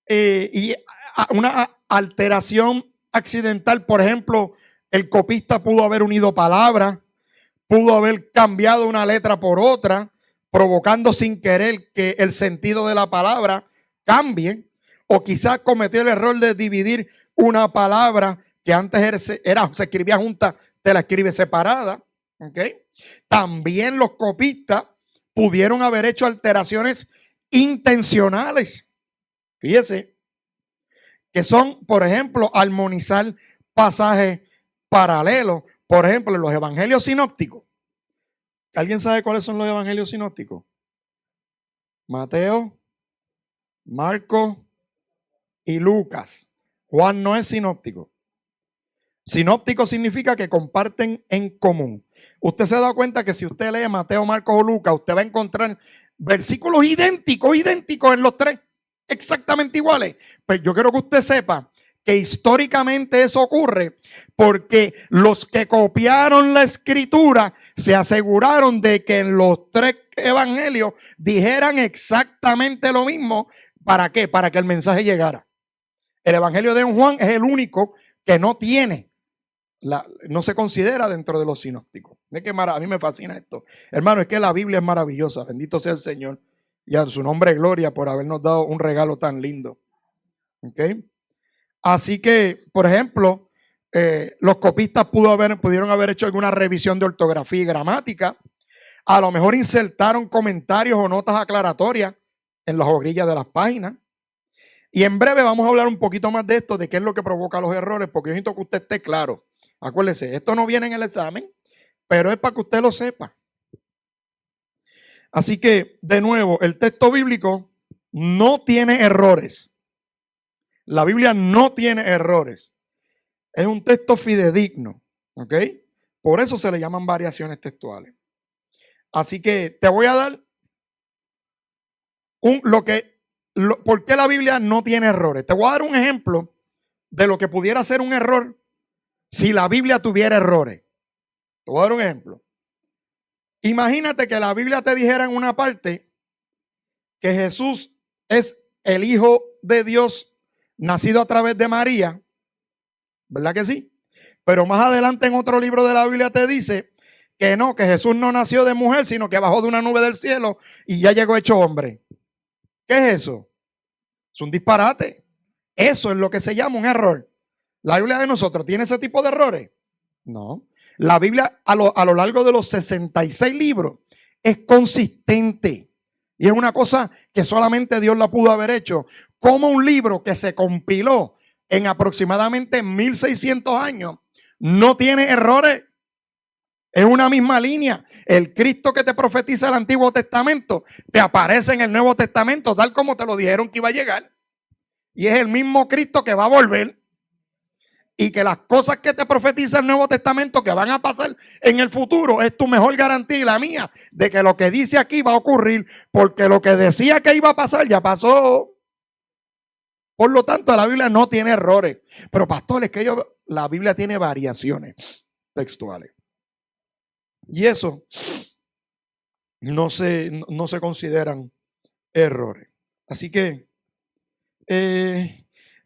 [SPEAKER 1] Y una alteración accidental, por ejemplo, el copista pudo haber unido palabras, pudo haber cambiado una letra por otra, provocando sin querer que el sentido de la palabra cambie, o quizás cometió el error de dividir una palabra que antes se escribía junta, te la escribe separada. ¿Okay? También los copistas pudieron haber hecho alteraciones intencionales. Fíjese, que son, por ejemplo, armonizar pasajes paralelos. Por ejemplo, en los evangelios sinópticos. ¿Alguien sabe cuáles son los evangelios sinópticos? Mateo, Marcos y Lucas. Juan no es sinóptico. Sinóptico significa que comparten en común. Usted se da cuenta que si usted lee Mateo, Marcos o Lucas, usted va a encontrar versículos idénticos en los tres, exactamente iguales. Pues yo quiero que usted sepa que históricamente eso ocurre porque los que copiaron la escritura se aseguraron de que en los tres evangelios dijeran exactamente lo mismo. ¿Para qué? Para que el mensaje llegara. El evangelio de Juan es el único que no tiene, no se considera dentro de los sinópticos. Es que a mí me fascina esto. Hermano, es que la Biblia es maravillosa. Bendito sea el Señor. Y a su nombre gloria por habernos dado un regalo tan lindo. ¿Ok? Así que, por ejemplo, los copistas pudieron haber hecho alguna revisión de ortografía y gramática. A lo mejor insertaron comentarios o notas aclaratorias en las orillas de las páginas. Y en breve vamos a hablar un poquito más de esto, de qué es lo que provoca los errores, porque yo necesito que usted esté claro. Acuérdese, esto no viene en el examen, pero es para que usted lo sepa. Así que, de nuevo, el texto bíblico no tiene errores. La Biblia no tiene errores. Es un texto fidedigno, ¿ok? Por eso se le llaman variaciones textuales. Así que te voy a dar ¿por qué la Biblia no tiene errores? Te voy a dar un ejemplo de lo que pudiera ser un error si la Biblia tuviera errores. Te voy a dar un ejemplo. Imagínate que la Biblia te dijera en una parte que Jesús es el Hijo de Dios nacido a través de María, ¿verdad que sí? Pero más adelante en otro libro de la Biblia te dice que no, que Jesús no nació de mujer, sino que bajó de una nube del cielo y ya llegó hecho hombre. ¿Qué es eso? Es un disparate. Eso es lo que se llama un error. ¿La Biblia de nosotros tiene ese tipo de errores? No. La Biblia a lo largo de los 66 libros es consistente. Y es una cosa que solamente Dios la pudo haber hecho. Como un libro que se compiló en aproximadamente 1600 años no tiene errores. Es una misma línea. El Cristo que te profetiza el Antiguo Testamento te aparece en el Nuevo Testamento tal como te lo dijeron que iba a llegar. Y es el mismo Cristo que va a volver. Y que las cosas que te profetiza el Nuevo Testamento que van a pasar en el futuro es tu mejor garantía y la mía de que lo que dice aquí va a ocurrir, porque lo que decía que iba a pasar ya pasó. Por lo tanto, la Biblia no tiene errores. Pero pastor, es que la Biblia tiene variaciones textuales. Y eso no se consideran errores. Así que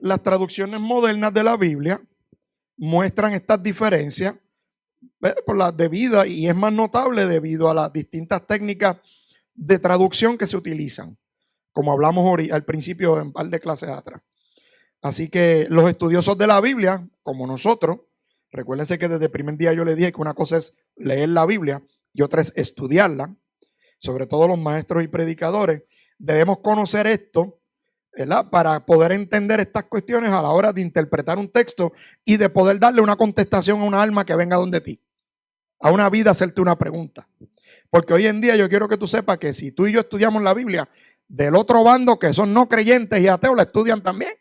[SPEAKER 1] las traducciones modernas de la Biblia muestran estas diferencias por las debidas, y es más notable debido a las distintas técnicas de traducción que se utilizan, como hablamos al principio en un par de clases atrás. Así que los estudiosos de la Biblia, como nosotros, recuérdense que desde el primer día yo les dije que una cosa es leer la Biblia y otra es estudiarla, sobre todo los maestros y predicadores, debemos conocer esto, ¿verdad?, para poder entender estas cuestiones a la hora de interpretar un texto y de poder darle una contestación a una alma que venga donde ti, a una vida hacerte una pregunta. Porque hoy en día yo quiero que tú sepas que si tú y yo estudiamos la Biblia, del otro bando que son no creyentes y ateos la estudian también.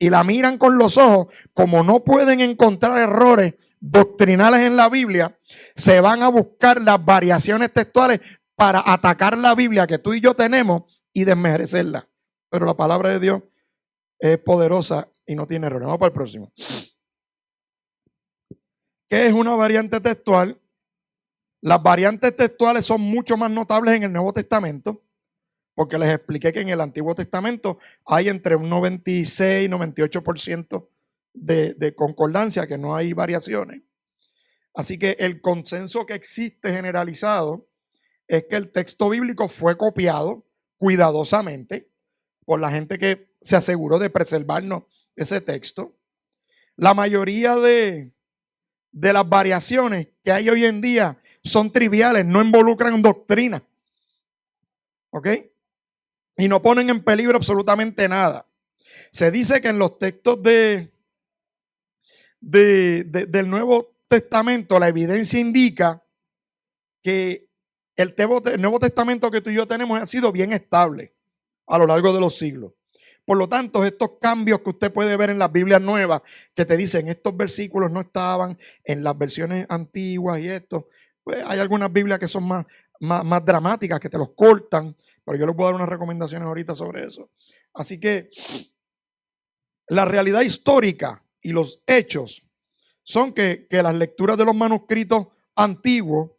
[SPEAKER 1] Y la miran con los ojos, como no pueden encontrar errores doctrinales en la Biblia, se van a buscar las variaciones textuales para atacar la Biblia que tú y yo tenemos y desmerecerla. Pero la palabra de Dios es poderosa y no tiene errores. Vamos para el próximo. ¿Qué es una variante textual? Las variantes textuales son mucho más notables en el Nuevo Testamento, porque les expliqué que en el Antiguo Testamento hay entre un 96 y 98% de concordancia, que no hay variaciones. Así que el consenso que existe generalizado es que el texto bíblico fue copiado cuidadosamente por la gente que se aseguró de preservarnos ese texto. La mayoría de las variaciones que hay hoy en día son triviales, no involucran doctrina. ¿Ok? Y no ponen en peligro absolutamente nada. Se dice que en los textos del Nuevo Testamento la evidencia indica que el Nuevo Testamento que tú y yo tenemos ha sido bien estable a lo largo de los siglos. Por lo tanto, estos cambios que usted puede ver en las Biblias nuevas, que te dicen estos versículos no estaban en las versiones antiguas y esto, pues hay algunas Biblias que son más dramáticas, que te los cortan, pero yo les voy a dar unas recomendaciones ahorita sobre eso. Así que la realidad histórica y los hechos son que las lecturas de los manuscritos antiguos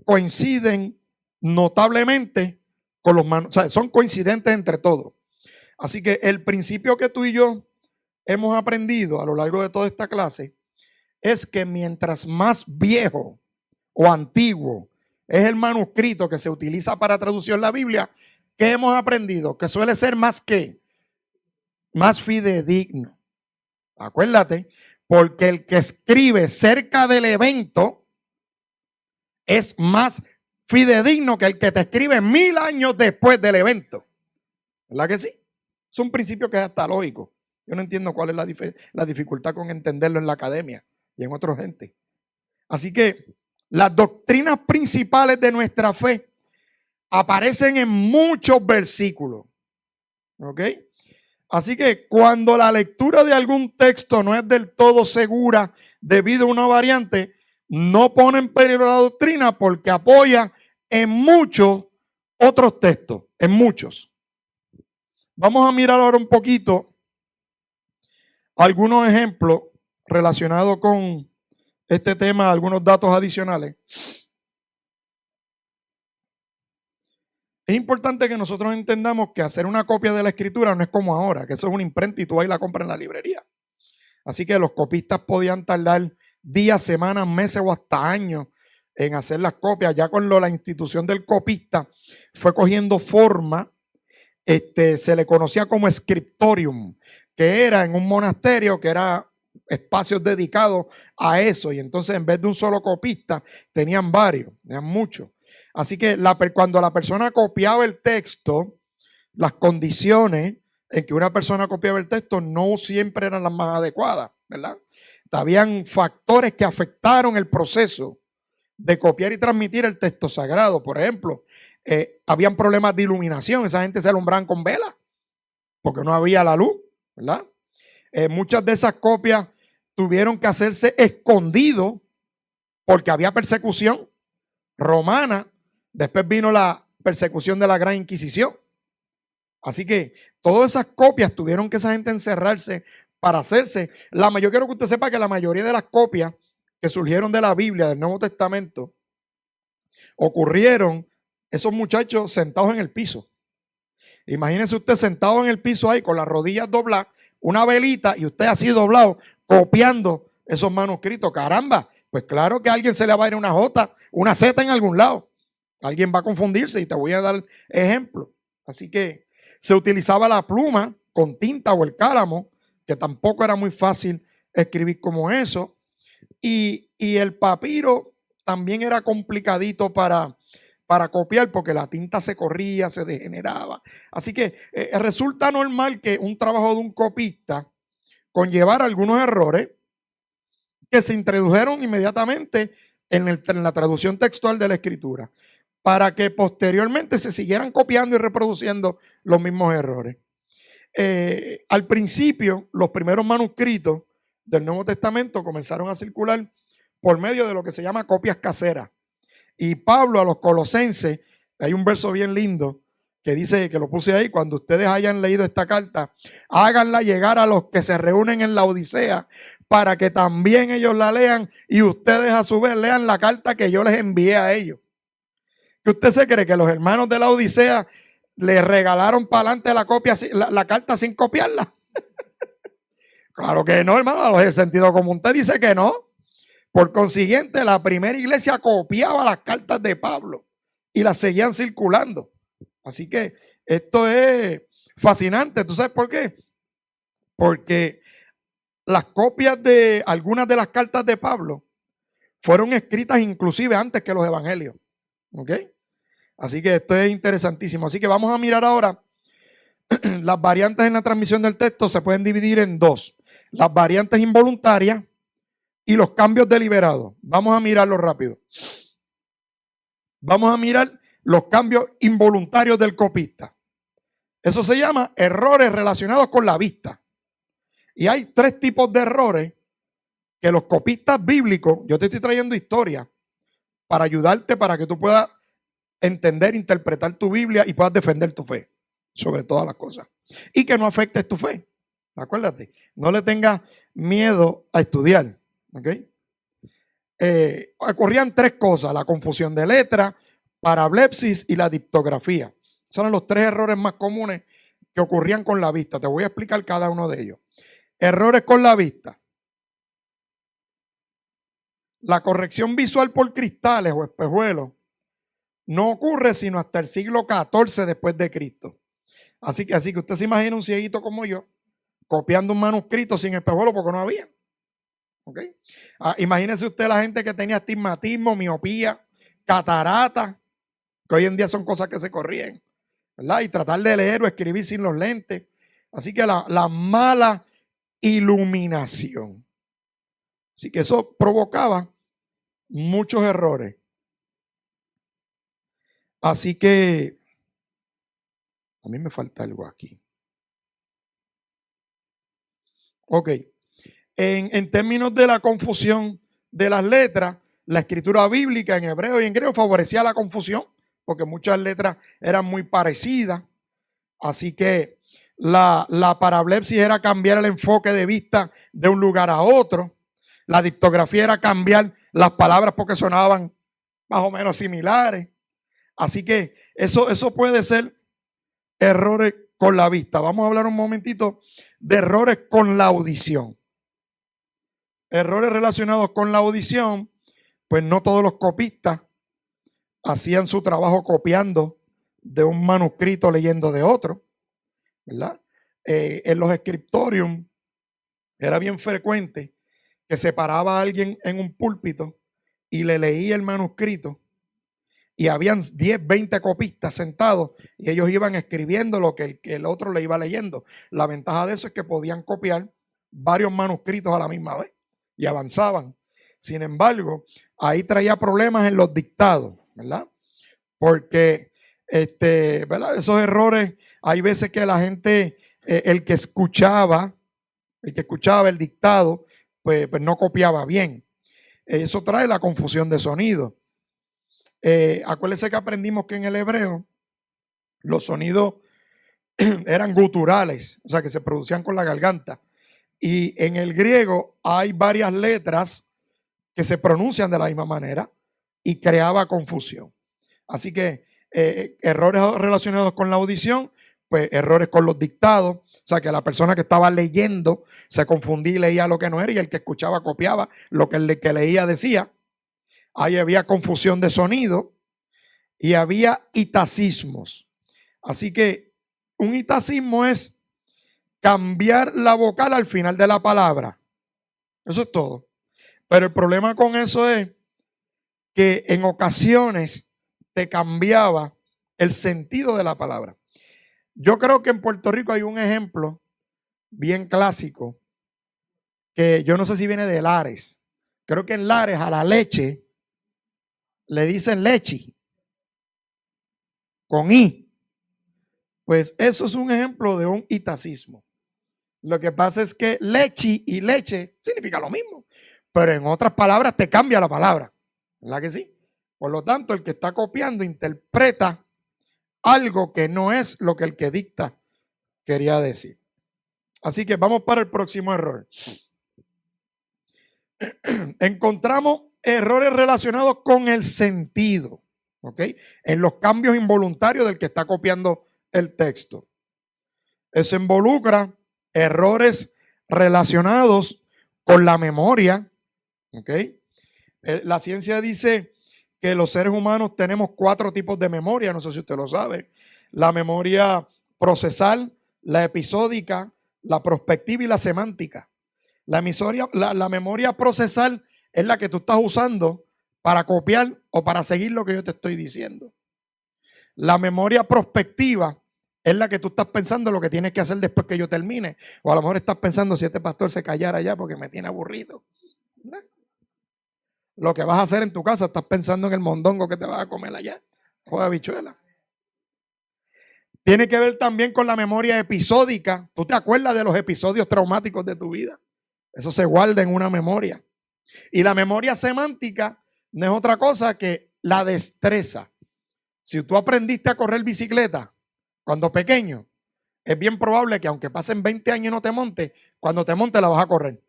[SPEAKER 1] coinciden notablemente con los manuscritos, o sea, son coincidentes entre todos. Así que el principio que tú y yo hemos aprendido a lo largo de toda esta clase es que mientras más viejo o antiguo es el manuscrito que se utiliza para traducir la Biblia, ¿qué hemos aprendido? Que suele ser más fidedigno. Acuérdate, porque el que escribe cerca del evento es más fidedigno que el que te escribe 1000 años después del evento. ¿Verdad que sí? Es un principio que es hasta lógico. Yo no entiendo cuál es la dificultad con entenderlo en la academia y en otra gente. Así que las doctrinas principales de nuestra fe aparecen en muchos versículos. ¿Ok? Así que cuando la lectura de algún texto no es del todo segura debido a una variante, no pone en peligro la doctrina porque apoya en muchos otros textos, en muchos. Vamos a mirar ahora un poquito algunos ejemplos relacionados con este tema, algunos datos adicionales. Es importante que nosotros entendamos que hacer una copia de la escritura no es como ahora, que eso es una imprenta y tú vas y la compras en la librería. Así que los copistas podían tardar días, semanas, meses o hasta años en hacer las copias. Ya con la institución del copista fue cogiendo forma, se le conocía como scriptorium, que era en un monasterio, que era espacios dedicados a eso. Y entonces en vez de un solo copista, tenían varios, tenían muchos. Así que cuando la persona copiaba el texto, las condiciones en que una persona copiaba el texto no siempre eran las más adecuadas, ¿verdad? Habían factores que afectaron el proceso de copiar y transmitir el texto sagrado. Por ejemplo, habían problemas de iluminación, esa gente se alumbraban con velas porque no había la luz, ¿verdad? Muchas de esas copias tuvieron que hacerse escondidos porque había persecución romana. Después vino la persecución de la Gran Inquisición. Así que todas esas copias tuvieron que esa gente encerrarse para hacerse. Yo quiero que usted sepa que la mayoría de las copias que surgieron de la Biblia, del Nuevo Testamento, ocurrieron esos muchachos sentados en el piso. Imagínense usted sentado en el piso ahí con las rodillas dobladas, una velita y usted así doblado, copiando esos manuscritos. Caramba, pues claro que a alguien se le va a ir una J, una Z en algún lado. Alguien va a confundirse y te voy a dar ejemplo. Así que se utilizaba la pluma con tinta o el cálamo, que tampoco era muy fácil escribir como eso. Y el papiro también era complicadito para copiar porque la tinta se corría, se degeneraba. Así que resulta normal que un trabajo de un copista conllevara algunos errores que se introdujeron inmediatamente en la traducción textual de la escritura, para que posteriormente se siguieran copiando y reproduciendo los mismos errores. Al principio, los primeros manuscritos del Nuevo Testamento comenzaron a circular por medio de lo que se llama copias caseras. Y Pablo a los Colosenses, hay un verso bien lindo que dice, que lo puse ahí: cuando ustedes hayan leído esta carta, háganla llegar a los que se reúnen en la Odisea, para que también ellos la lean y ustedes a su vez lean la carta que yo les envié a ellos. ¿Que usted se cree que los hermanos de la Odisea le regalaron para adelante la carta sin copiarla? Claro que no, hermano, el sentido común te dice que no. Por consiguiente, la primera iglesia copiaba las cartas de Pablo y las seguían circulando. Así que esto es fascinante. ¿Tú sabes por qué? Porque las copias de algunas de las cartas de Pablo fueron escritas inclusive antes que los evangelios. ¿Ok? Así que esto es interesantísimo. Así que vamos a mirar ahora las variantes en la transmisión del texto. Se pueden dividir en dos: las variantes involuntarias y los cambios deliberados. Vamos a mirarlo rápido. Vamos a mirar los cambios involuntarios del copista. Eso se llama errores relacionados con la vista. Y hay tres tipos de errores que los copistas bíblicos, yo te estoy trayendo historia para ayudarte, para que tú puedas entender, interpretar tu Biblia y puedas defender tu fe sobre todas las cosas. Y que no afectes tu fe. Acuérdate, no le tengas miedo a estudiar. ¿Ok? Ocurrían tres cosas: la confusión de letra, parablepsis y la dictografía. Son los tres errores más comunes que ocurrían con la vista. Te voy a explicar cada uno de ellos. Errores con la vista. La corrección visual por cristales o espejuelos no ocurre sino hasta el siglo XIV después de Cristo. Así que usted se imagina un cieguito como yo copiando un manuscrito sin espejuelo porque no había. ¿Okay? Imagínese usted la gente que tenía astigmatismo, miopía, catarata, que hoy en día son cosas que se corrían, ¿verdad? Y tratar de leer o escribir sin los lentes. Así que la mala iluminación. Así que eso provocaba muchos errores. Así que a mí me falta algo aquí. Ok. En términos de la confusión de las letras, la escritura bíblica en hebreo y en griego favorecía la confusión, porque muchas letras eran muy parecidas. Así que la parablepsis era cambiar el enfoque de vista de un lugar a otro. La dictografía era cambiar las palabras porque sonaban más o menos similares. Así que eso puede ser errores con la vista. Vamos a hablar un momentito de errores con la audición. Errores relacionados con la audición, pues no todos los copistas hacían su trabajo copiando de un manuscrito leyendo de otro, ¿verdad? En los scriptorium era bien frecuente que se paraba a alguien en un púlpito y le leía el manuscrito, y habían 10, 20 copistas sentados y ellos iban escribiendo lo que el otro le iba leyendo. La ventaja de eso es que podían copiar varios manuscritos a la misma vez y avanzaban. Sin embargo, ahí traía problemas en los dictados, ¿verdad? Porque ¿verdad? Esos errores, hay veces que la gente, el que escuchaba el dictado, pues no copiaba bien. Eso trae la confusión de sonido. Acuérdense que aprendimos que en el hebreo los sonidos eran guturales, o sea que se producían con la garganta. Y en el griego hay varias letras que se pronuncian de la misma manera y creaba confusión. Así que errores relacionados con la audición, pues errores con los dictados, o sea que la persona que estaba leyendo se confundía y leía lo que no era, y el que escuchaba copiaba lo que el que leía decía. Ahí había confusión de sonido. y había itacismos. Así que un itacismo es cambiar la vocal al final de la palabra. Eso es todo. Pero el problema con eso es que en ocasiones te cambiaba el sentido de la palabra. Yo creo que en Puerto Rico hay un ejemplo bien clásico que yo no sé si viene de Lares. Creo que en Lares a la leche le dicen lechi con i. Pues eso es un ejemplo de un itacismo. Lo que pasa es que lechi y leche significa lo mismo, pero en otras palabras te cambia la palabra. ¿Verdad que sí? Por lo tanto, el que está copiando interpreta algo que no es lo que el que dicta quería decir. Así que vamos para el próximo error. Encontramos errores relacionados con el sentido, ¿ok? En los cambios involuntarios del que está copiando el texto. Eso involucra errores relacionados con la memoria, ¿ok? La ciencia dice que los seres humanos tenemos 4 tipos de memoria, no sé si usted lo sabe. La memoria procesal, la episódica, la prospectiva y la semántica. La memoria procesal es la que tú estás usando para copiar o para seguir lo que yo te estoy diciendo. La memoria prospectiva es la que tú estás pensando lo que tienes que hacer después que yo termine. O a lo mejor estás pensando si este pastor se callara ya porque me tiene aburrido. ¿No? Lo que vas a hacer en tu casa, estás pensando en el mondongo que te vas a comer allá. Joder, habichuela. Tiene que ver también con la memoria episódica. Tú te acuerdas de los episodios traumáticos de tu vida. Eso se guarda en una memoria. Y la memoria semántica no es otra cosa que la destreza. Si tú aprendiste a correr bicicleta cuando pequeño, es bien probable que aunque pasen 20 años y no te montes, cuando te montes la vas a correr.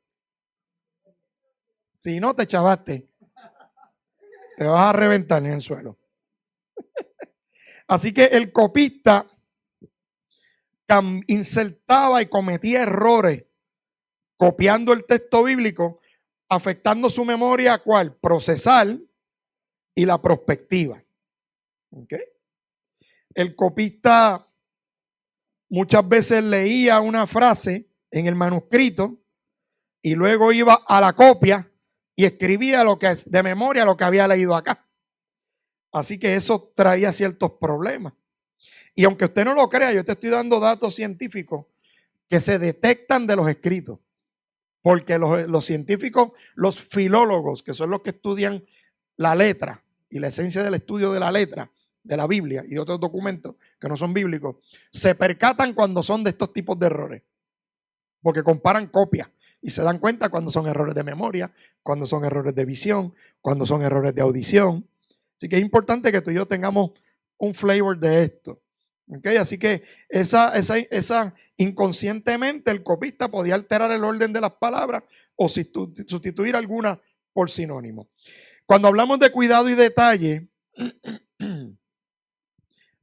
[SPEAKER 1] Si no te chavaste, te vas a reventar en el suelo. Así que el copista insertaba y cometía errores copiando el texto bíblico, afectando su memoria, ¿cuál? Procesal y la prospectiva. ¿Okay? El copista muchas veces leía una frase en el manuscrito y luego iba a la copia y escribía lo que de memoria lo que había leído acá. Así que eso traía ciertos problemas. Y aunque usted no lo crea, yo te estoy dando datos científicos que se detectan de los escritos. Porque los científicos, los filólogos, que son los que estudian la letra y la esencia del estudio de la letra, de la Biblia y de otros documentos que no son bíblicos, se percatan cuando son de estos tipos de errores. Porque comparan copias y se dan cuenta cuando son errores de memoria, cuando son errores de visión, cuando son errores de audición. Así que es importante que tú y yo tengamos un flavor de esto. ¿Okay? Así que esa inconscientemente el copista podía alterar el orden de las palabras o sustituir alguna por sinónimo. Cuando hablamos de cuidado y detalle,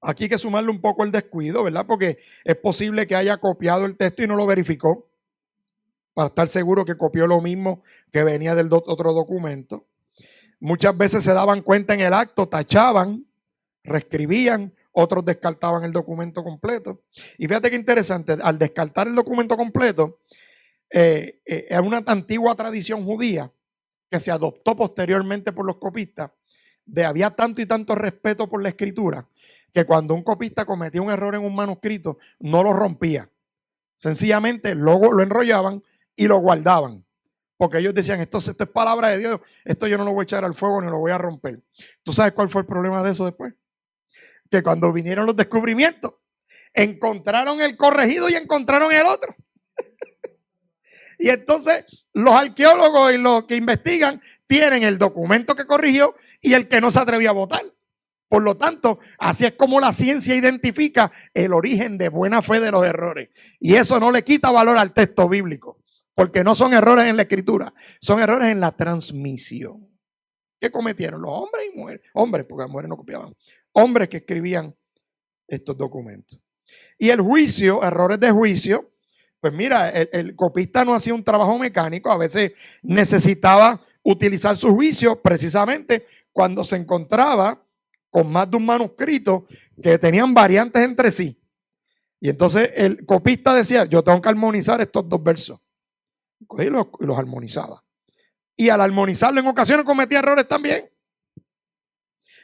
[SPEAKER 1] aquí hay que sumarle un poco el descuido, ¿verdad? Porque es posible que haya copiado el texto y no lo verificó para estar seguro que copió lo mismo que venía del otro documento. Muchas veces se daban cuenta en el acto, tachaban, reescribían, otros descartaban el documento completo. Y fíjate qué interesante, al descartar el documento completo, es una antigua tradición judía que se adoptó posteriormente por los copistas, de había tanto y tanto respeto por la escritura, que cuando un copista cometía un error en un manuscrito, no lo rompía. Sencillamente luego lo enrollaban y lo guardaban. Porque ellos decían, esto es palabra de Dios, esto yo no lo voy a echar al fuego ni lo voy a romper. ¿Tú sabes cuál fue el problema de eso después? Que cuando vinieron los descubrimientos, encontraron el corregido y encontraron el otro. Y entonces los arqueólogos y los que investigan tienen el documento que corrigió y el que no se atrevió a votar. Por lo tanto, así es como la ciencia identifica el origen de buena fe de los errores. Y eso no le quita valor al texto bíblico, porque no son errores en la escritura, son errores en la transmisión. ¿Qué cometieron los hombres y mujeres? Hombres, porque las mujeres no copiaban. Hombres que escribían estos documentos. Y el juicio, errores de juicio, pues mira, el copista no hacía un trabajo mecánico, a veces necesitaba utilizar su juicio precisamente cuando se encontraba con más de un manuscrito que tenían variantes entre sí. Y entonces el copista decía, yo tengo que armonizar estos dos versos. Y los armonizaba. Y al armonizarlo en ocasiones cometía errores también.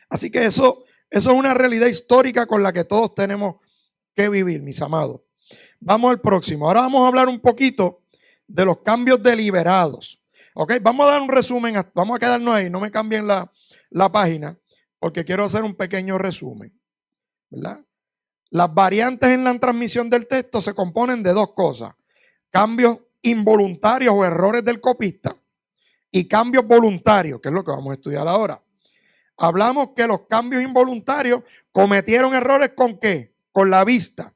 [SPEAKER 1] Así que eso es una realidad histórica con la que todos tenemos que vivir, mis amados. Vamos al próximo. Ahora vamos a hablar un poquito de los cambios deliberados. ¿Ok? Vamos a dar un resumen. Vamos a quedarnos ahí. No me cambien la página porque quiero hacer un pequeño resumen. ¿Verdad? Las variantes en la transmisión del texto se componen de dos cosas. Cambios involuntarios o errores del copista y cambios voluntarios, que es lo que vamos a estudiar ahora. Hablamos que los cambios involuntarios cometieron errores ¿con qué? Con la vista,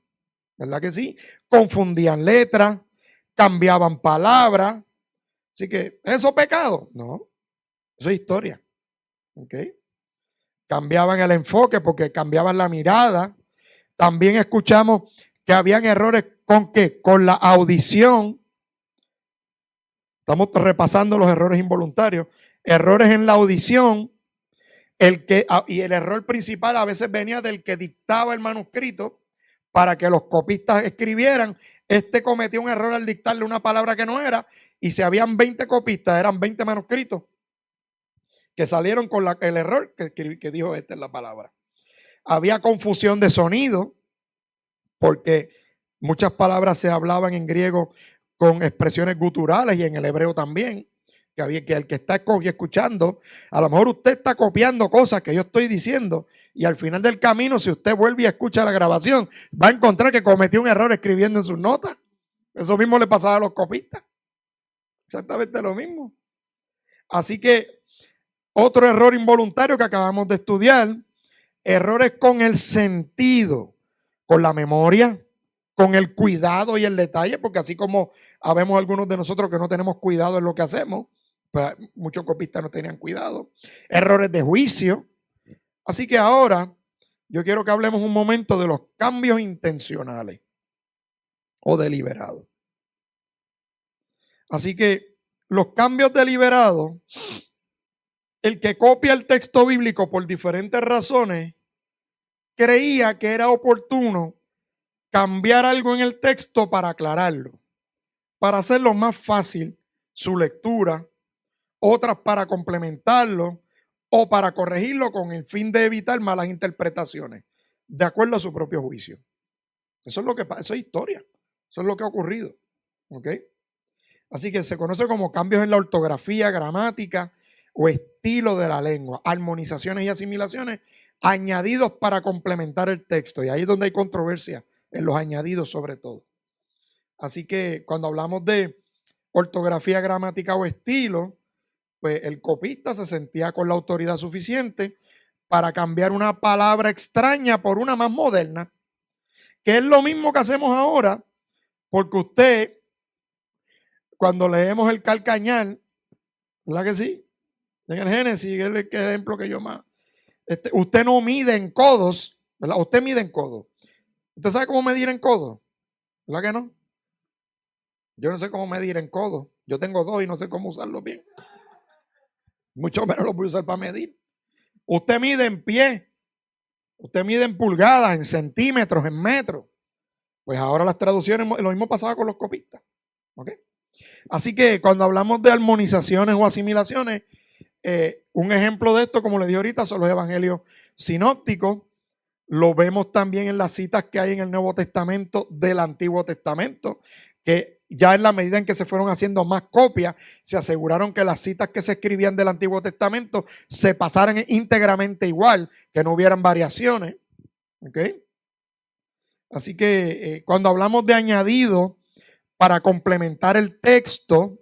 [SPEAKER 1] ¿verdad que sí? Confundían letras, cambiaban palabras. Así que, ¿eso pecado? No, eso es historia. ¿Ok? Cambiaban el enfoque porque cambiaban la mirada. También escuchamos que habían errores ¿con qué? Con la audición. Estamos repasando los errores involuntarios. Errores en la audición. Y el error principal a veces venía del que dictaba el manuscrito para que los copistas escribieran. Este cometió un error al dictarle una palabra que no era, y si habían 20 copistas, eran 20 manuscritos que salieron con el error que dijo esta es la palabra. Había confusión de sonido, porque muchas palabras se hablaban en griego con expresiones guturales y en el hebreo también. Que el que está escuchando, a lo mejor usted está copiando cosas que yo estoy diciendo y al final del camino, si usted vuelve y escucha la grabación, va a encontrar que cometió un error escribiendo en sus notas. Eso mismo le pasaba a los copistas. Exactamente lo mismo. Así que otro error involuntario que acabamos de estudiar, errores con el sentido, con la memoria, con el cuidado y el detalle, porque así como habemos algunos de nosotros que no tenemos cuidado en lo que hacemos, pues muchos copistas no tenían cuidado. Errores de juicio. Así que ahora yo quiero que hablemos un momento de los cambios intencionales o deliberados. Así que los cambios deliberados, el que copia el texto bíblico por diferentes razones, creía que era oportuno cambiar algo en el texto para aclararlo, para hacerlo más fácil su lectura, otras para complementarlo o para corregirlo con el fin de evitar malas interpretaciones, de acuerdo a su propio juicio. Eso es lo que pasa, eso es historia, eso es lo que ha ocurrido. ¿Ok? Así que se conoce como cambios en la ortografía, gramática o estilo de la lengua, armonizaciones y asimilaciones añadidos para complementar el texto. Y ahí es donde hay controversia, en los añadidos sobre todo. Así que cuando hablamos de ortografía, gramática o estilo, pues el copista se sentía con la autoridad suficiente para cambiar una palabra extraña por una más moderna, que es lo mismo que hacemos ahora, porque usted, cuando leemos el Calcañar, ¿verdad que sí? En el Génesis, es el ejemplo que yo más. Usted no mide en codos, ¿verdad? Usted mide en codos. ¿Usted sabe cómo medir en codos? ¿Verdad que no? Yo no sé cómo medir en codos. Yo tengo dos y no sé cómo usarlos bien. Mucho menos los voy a usar para medir. Usted mide en pie. Usted mide en pulgadas, en centímetros, en metros. Pues ahora las traducciones, lo mismo pasaba con los copistas. ¿Ok? Así que cuando hablamos de armonizaciones o asimilaciones, un ejemplo de esto, como le dije ahorita, son los evangelios sinópticos. Lo vemos también en las citas que hay en el Nuevo Testamento del Antiguo Testamento, que ya en la medida en que se fueron haciendo más copias, se aseguraron que las citas que se escribían del Antiguo Testamento se pasaran íntegramente igual, que no hubieran variaciones. ¿Ok? Así que cuando hablamos de añadido para complementar el texto,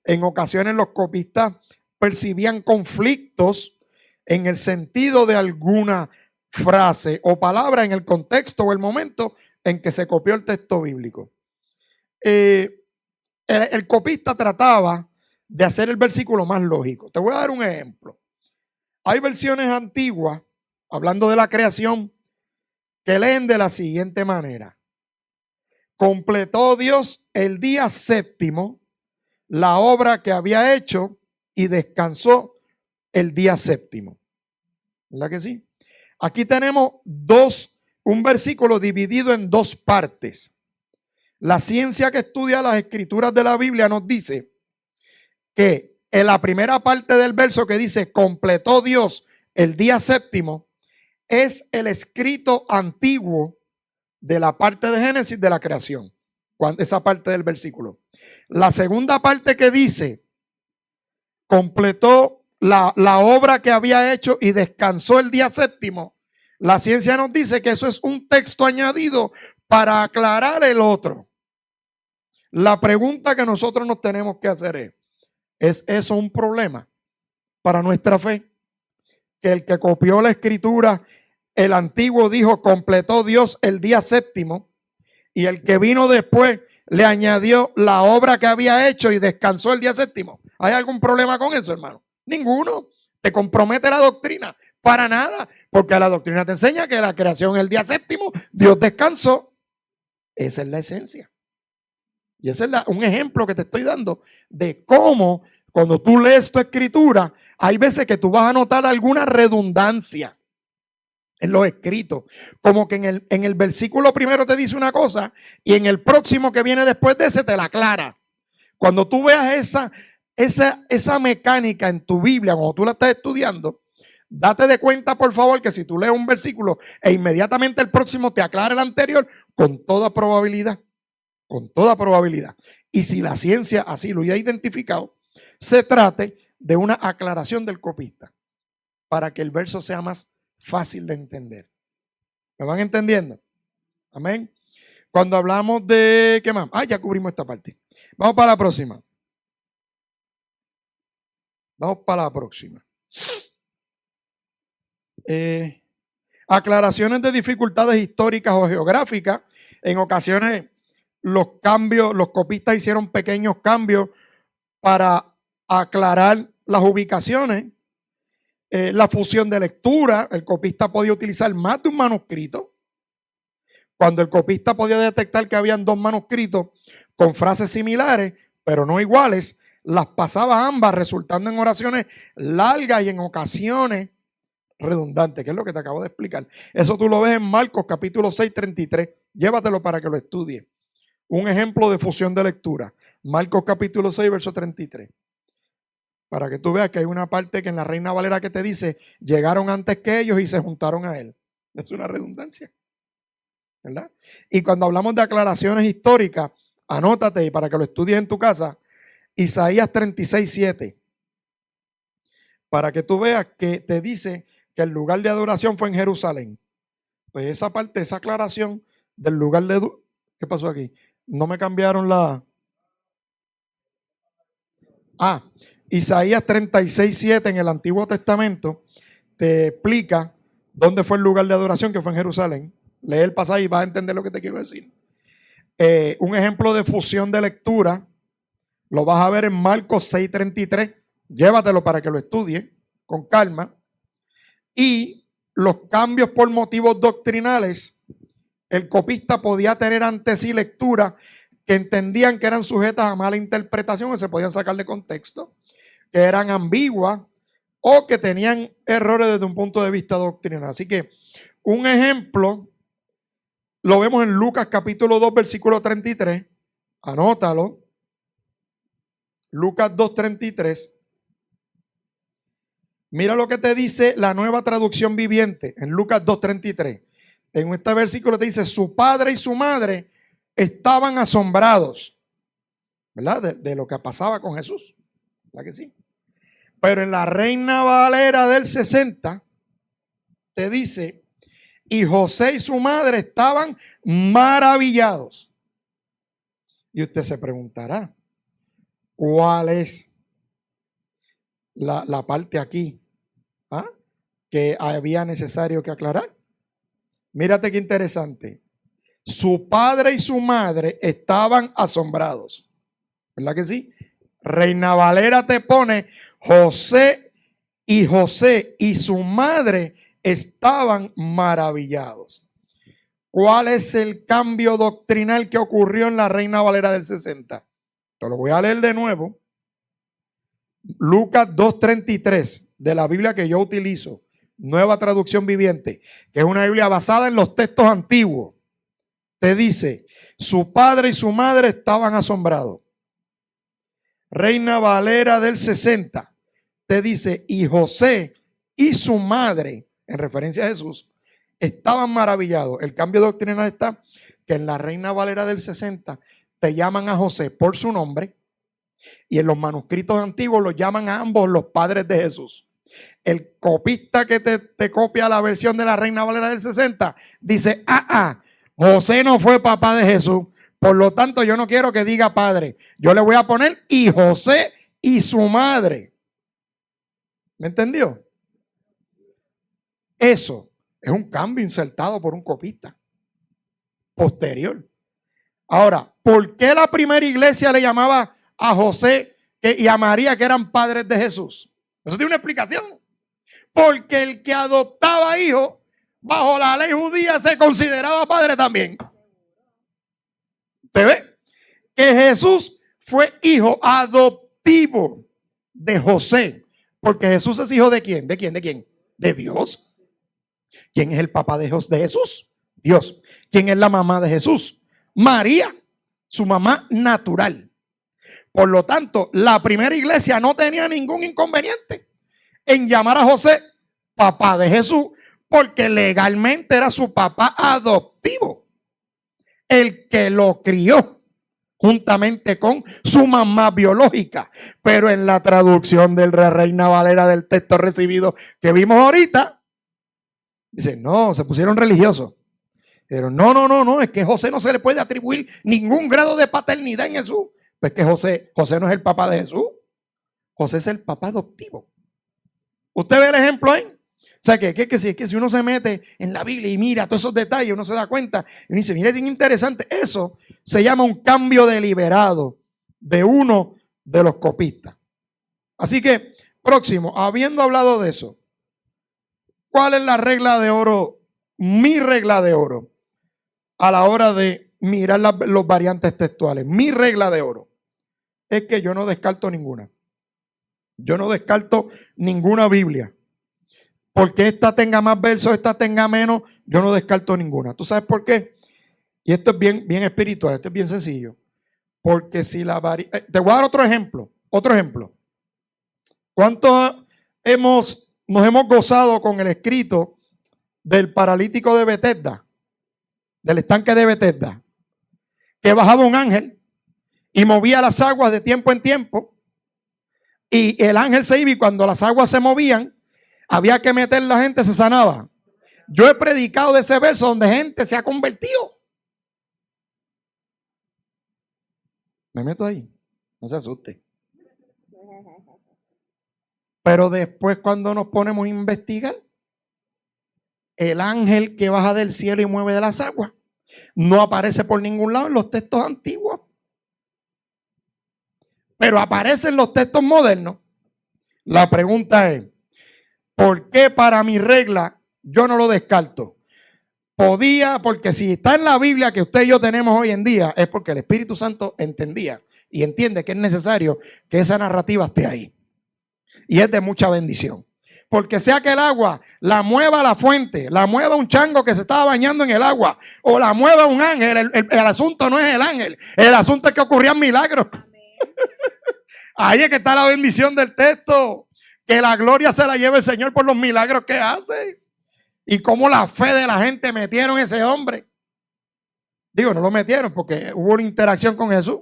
[SPEAKER 1] en ocasiones los copistas percibían conflictos en el sentido de alguna frase o palabra en el contexto o el momento en que se copió el texto bíblico. El copista trataba de hacer el versículo más lógico. Te voy a dar un ejemplo. Hay versiones antiguas, hablando de la creación, que leen de la siguiente manera: completó Dios el día séptimo la obra que había hecho y descansó el día séptimo. ¿Verdad que sí? Aquí tenemos un versículo dividido en dos partes. La ciencia que estudia las escrituras de la Biblia nos dice que en la primera parte del verso que dice completó Dios el día séptimo es el escrito antiguo de la parte de Génesis de la creación. Esa parte del versículo. La segunda parte que dice completó la obra que había hecho y descansó el día séptimo. La ciencia nos dice que eso es un texto añadido para aclarar el otro. La pregunta que nosotros nos tenemos que hacer ¿es eso un problema para nuestra fe? Que el que copió la escritura, el antiguo dijo, completó Dios el día séptimo, y el que vino después le añadió la obra que había hecho y descansó el día séptimo. ¿Hay algún problema con eso, hermano? Ninguno. ¿Te compromete la doctrina? Para nada, porque la doctrina te enseña que la creación el día séptimo, Dios descansó. Esa es la esencia. Y ese es un ejemplo que te estoy dando de cómo cuando tú lees tu escritura, hay veces que tú vas a notar alguna redundancia en los escritos. Como que en el versículo primero te dice una cosa y en el próximo que viene después de ese te la aclara. Cuando tú veas esa mecánica en tu Biblia, cuando tú la estás estudiando, date de cuenta, por favor, que si tú lees un versículo e inmediatamente el próximo te aclara el anterior, con toda probabilidad. Con toda probabilidad. Y si la ciencia así lo ha identificado, se trate de una aclaración del copista para que el verso sea más fácil de entender. ¿Me van entendiendo? Amén. Cuando hablamos de, ¿qué más? Ya cubrimos esta parte. Vamos para la próxima. Vamos para la próxima. Aclaraciones de dificultades históricas o geográficas. En ocasiones los copistas hicieron pequeños cambios para aclarar las ubicaciones. La fusión de lectura, el copista podía utilizar más de un manuscrito. Cuando el copista podía detectar que habían dos manuscritos con frases similares, pero no iguales, las pasaba ambas, resultando en oraciones largas y en ocasiones redundantes, que es lo que te acabo de explicar. Eso tú lo ves en Marcos capítulo 6, 33. Llévatelo para que lo estudies. Un ejemplo de fusión de lectura. Marcos capítulo 6, verso 33. Para que tú veas que hay una parte que en la Reina Valera que te dice, llegaron antes que ellos y se juntaron a él. Es una redundancia, ¿verdad? Y cuando hablamos de aclaraciones históricas, anótate y para que lo estudies en tu casa, Isaías 36, 7. Para que tú veas que te dice que el lugar de adoración fue en Jerusalén. Pues esa parte, esa aclaración del lugar de... ¿Qué pasó aquí? No me cambiaron la... Isaías 36, 7 en el Antiguo Testamento te explica dónde fue el lugar de adoración, que fue en Jerusalén. Lee el pasaje y vas a entender lo que te quiero decir. Un ejemplo de fusión de lectura lo vas a ver en Marcos 6, 33. Llévatelo para que lo estudie con calma. Y los cambios por motivos doctrinales, el copista podía tener ante sí lecturas que entendían que eran sujetas a mala interpretación, que se podían sacar de contexto, que eran ambiguas o que tenían errores desde un punto de vista doctrinal. Así que un ejemplo lo vemos en Lucas capítulo 2, versículo 33. Anótalo. Lucas 2, 33. Mira lo que te dice la Nueva Traducción Viviente en Lucas 2, 33. En este versículo te dice, su padre y su madre estaban asombrados, ¿verdad? De lo que pasaba con Jesús, ¿verdad que sí? Pero en la Reina Valera del 60 te dice, y José y su madre estaban maravillados. Y usted se preguntará, ¿cuál es la parte aquí que había necesario que aclarar? Mírate qué interesante. Su padre y su madre estaban asombrados. ¿Verdad que sí? Reina Valera te pone José y su madre estaban maravillados. ¿Cuál es el cambio doctrinal que ocurrió en la Reina Valera del 60? Te lo voy a leer de nuevo. Lucas 2:33 de la Biblia que yo utilizo. Nueva Traducción Viviente, que es una Biblia basada en los textos antiguos, te dice, su padre y su madre estaban asombrados. Reina Valera del 60, te dice, y José y su madre, en referencia a Jesús, estaban maravillados. El cambio doctrinal está que en la Reina Valera del 60 te llaman a José por su nombre y en los manuscritos antiguos los llaman a ambos los padres de Jesús. El copista que te copia la versión de la Reina Valera del 60 dice, José no fue papá de Jesús, por lo tanto yo no quiero que diga padre, yo le voy a poner y José y su madre. ¿Me entendió? Eso es un cambio insertado por un copista posterior. Ahora, ¿por qué la primera iglesia le llamaba a José y a María que eran padres de Jesús? Eso tiene una explicación. Porque el que adoptaba hijos bajo la ley judía se consideraba padre también. ¿Te ve? Que Jesús fue hijo adoptivo de José. Porque Jesús es hijo de ¿quién? ¿De quién? ¿De quién? De Dios. ¿Quién es el papá de Jesús? Dios. ¿Quién es la mamá de Jesús? María, su mamá natural. Por lo tanto, la primera iglesia no tenía ningún inconveniente en llamar a José papá de Jesús, porque legalmente era su papá adoptivo, el que lo crió juntamente con su mamá biológica. Pero en la traducción del Reina Valera del texto recibido que vimos ahorita, dice, no, se pusieron religiosos. Pero no, es que José no se le puede atribuir ningún grado de paternidad en Jesús. Pues que José no es el papá de Jesús. José es el papá adoptivo. ¿Usted ve el ejemplo ahí? O sea, que si uno se mete en la Biblia y mira todos esos detalles, uno se da cuenta y uno dice, mira, es bien interesante. Eso se llama un cambio deliberado de uno de los copistas. Así que, próximo, habiendo hablado de eso, ¿cuál es la regla de oro? Mi regla de oro a la hora de mirar los variantes textuales. Mi regla de oro es que yo no descarto ninguna. Yo no descarto ninguna Biblia. Porque esta tenga más versos, esta tenga menos, yo no descarto ninguna. ¿Tú sabes por qué? Y esto es bien espiritual, esto es bien sencillo. Porque si la te voy a dar otro ejemplo. ¿Cuántos nos hemos gozado con el escrito del paralítico de Betesda? Del estanque de Betesda. Que bajaba un ángel y movía las aguas de tiempo en tiempo. Y el ángel se iba y cuando las aguas se movían, había que meter la gente, se sanaba. Yo he predicado de ese verso donde gente se ha convertido. Me meto ahí, no se asuste. Pero después cuando nos ponemos a investigar, el ángel que baja del cielo y mueve de las aguas no aparece por ningún lado en los textos antiguos. Pero aparece en los textos modernos. La pregunta es, ¿por qué para mi regla yo no lo descarto? Porque si está en la Biblia que usted y yo tenemos hoy en día, es porque el Espíritu Santo entendía y entiende que es necesario que esa narrativa esté ahí. Y es de mucha bendición. Porque sea que el agua la mueva la fuente, la mueva un chango que se estaba bañando en el agua, o la mueva un ángel, el asunto no es el ángel, el asunto es que ocurrían milagros. Ahí es que está la bendición del texto. Que la gloria se la lleve el Señor por los milagros que hace. Y cómo la fe de la gente metieron a ese hombre. Digo, no lo metieron porque hubo una interacción con Jesús.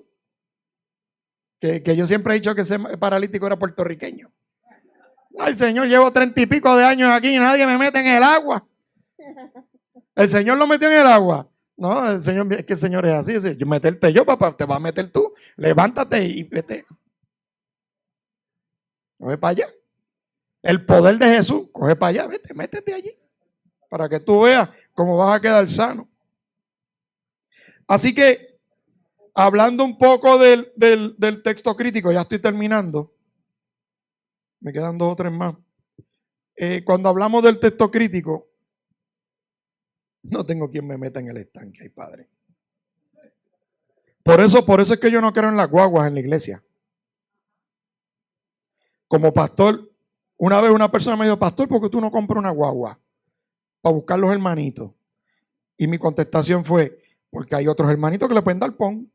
[SPEAKER 1] Que yo siempre he dicho que ese paralítico era puertorriqueño. Ay, Señor, llevo 30 y pico de años aquí y nadie me mete en el agua. El Señor lo metió en el agua. No, el Señor, es que el Señor es así. Es meterte yo, papá, te vas a meter tú. Levántate y vete. Coge para allá. El poder de Jesús, coge para allá, vete, métete allí. Para que tú veas cómo vas a quedar sano. Así que, hablando un poco del texto crítico, ya estoy terminando. Me quedan 2 o 3 más. Cuando hablamos del texto crítico, no tengo quien me meta en el estanque, ay padre. Por eso es que yo no creo en las guaguas en la iglesia. Como pastor, Una vez una persona me dijo, pastor, ¿por qué tú no compras una guagua para buscar los hermanitos? Y mi contestación fue, porque hay otros hermanitos que le pueden dar pon.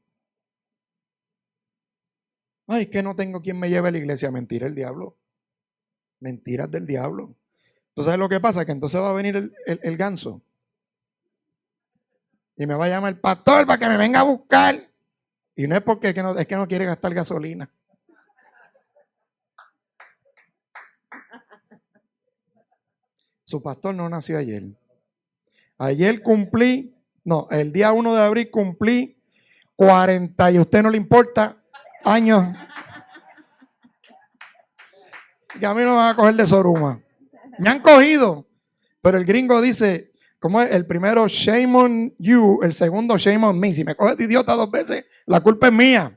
[SPEAKER 1] Ay, es que no tengo quien me lleve a la iglesia. Mentira el diablo. Mentiras del diablo. Entonces, ¿sabes lo que pasa? Que entonces va a venir el ganso. Y me va a llamar el pastor para que me venga a buscar. Y no es porque es que no quiere gastar gasolina. Su pastor no nació ayer. Ayer cumplí, no, el día 1 de abril cumplí 40 y a usted no le importa años. Que a mí no me van a coger de soruma. Me han cogido. Pero el gringo dice, como es el primero, shame on you, el segundo, shame on me. Si me coges de idiota 2 veces, la culpa es mía.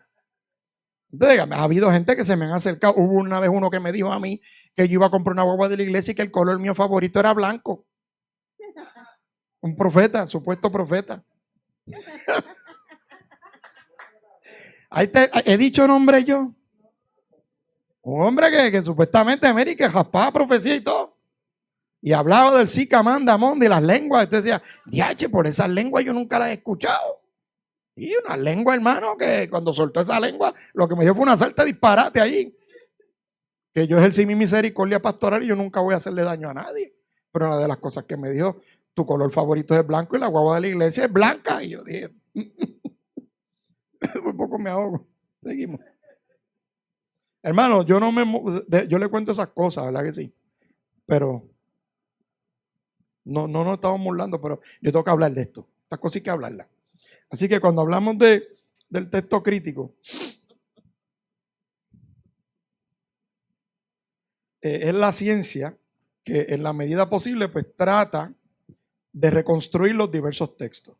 [SPEAKER 1] Entonces, ha habido gente que se me han acercado. Hubo una vez uno que me dijo a mí que yo iba a comprar una guagua de la iglesia y que el color mío favorito era blanco. Un profeta, supuesto profeta. He dicho nombre yo. Un hombre que supuestamente América jaspaba profecía y todo. Y hablaba del Sica, Manda, Monde, de las lenguas. Entonces decía, diache, por esas lenguas yo nunca las he escuchado. Y una lengua, hermano, que cuando soltó esa lengua, lo que me dio fue una salta de disparate allí. Que yo ejercí mi misericordia pastoral y yo nunca voy a hacerle daño a nadie. Pero una de las cosas que me dijo, tu color favorito es blanco y la guagua de la iglesia es blanca. Y yo dije, por poco me ahogo. Seguimos. Hermano, yo le cuento esas cosas, ¿verdad que sí? Pero no estamos burlando, pero yo tengo que hablar de esto. Estas cosas hay que hablarlas. Así que cuando hablamos del texto crítico, es la ciencia que en la medida posible pues trata de reconstruir los diversos textos.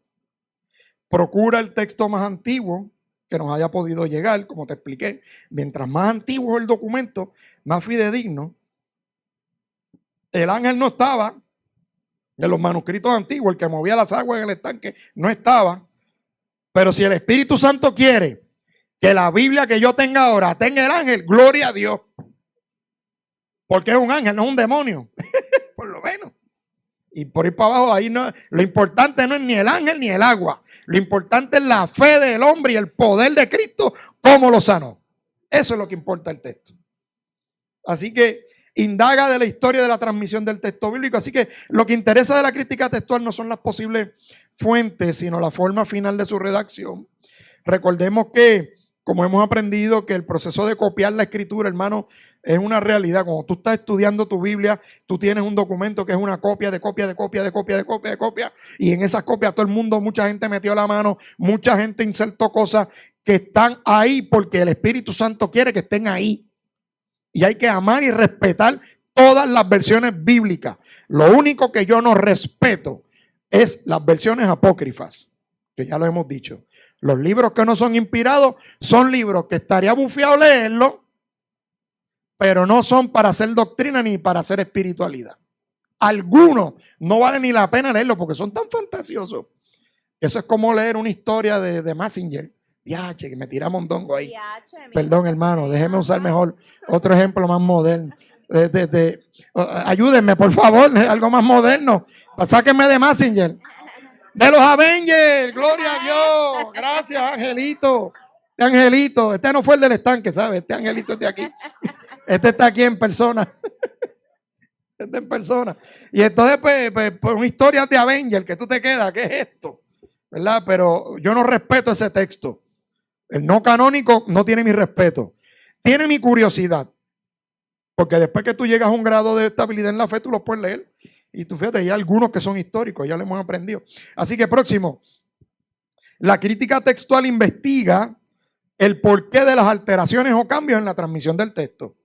[SPEAKER 1] Procura el texto más antiguo que nos haya podido llegar, como te expliqué. Mientras más antiguo el documento, más fidedigno. El ángel no estaba en los manuscritos antiguos, el que movía las aguas en el estanque no estaba. Pero si el Espíritu Santo quiere que la Biblia que yo tenga ahora tenga el ángel, gloria a Dios. Porque es un ángel, no es un demonio. Por lo menos. Y por ir para abajo, ahí no, lo importante no es ni el ángel ni el agua. Lo importante es la fe del hombre y el poder de Cristo, cómo lo sanó. Eso es lo que importa el texto. Así que indaga de la historia de la transmisión del texto bíblico. Así que lo que interesa de la crítica textual no son las posibles fuentes, sino la forma final de su redacción. Recordemos que, como hemos aprendido, que el proceso de copiar la escritura, hermano, es una realidad. Cuando tú estás estudiando tu Biblia, tú tienes un documento que es una copia de copia de copia de copia de copia de copia. Y en esas copias todo el mundo, mucha gente metió la mano, mucha gente insertó cosas que están ahí porque el Espíritu Santo quiere que estén ahí. Y hay que amar y respetar todas las versiones bíblicas. Lo único que yo no respeto es las versiones apócrifas, que ya lo hemos dicho. Los libros que no son inspirados son libros que estaría bufiado leerlos, pero no son para hacer doctrina ni para hacer espiritualidad. Algunos no vale ni la pena leerlos porque son tan fantasiosos. Eso es como leer una historia de Messenger. Diache, que me tira mondongo ahí. Perdón, hermano, déjeme usar mejor otro ejemplo más moderno. Ayúdenme, por favor, algo más moderno. Sáquenme de Messenger. De los Avengers, gloria a Dios. Gracias, Angelito. Este Angelito, este no fue el del estanque, ¿sabes? Este Angelito es de aquí. Este está aquí en persona. Este en persona. Y entonces, pues una historia de Avengers que tú te quedas, ¿qué es esto? ¿Verdad? Pero yo no respeto ese texto. El no canónico no tiene mi respeto. Tiene mi curiosidad. Porque después que tú llegas a un grado de estabilidad en la fe, tú lo puedes leer. Y tú fíjate, hay algunos que son históricos, ya lo hemos aprendido. Así que próximo. La crítica textual investiga el porqué de las alteraciones o cambios en la transmisión del texto.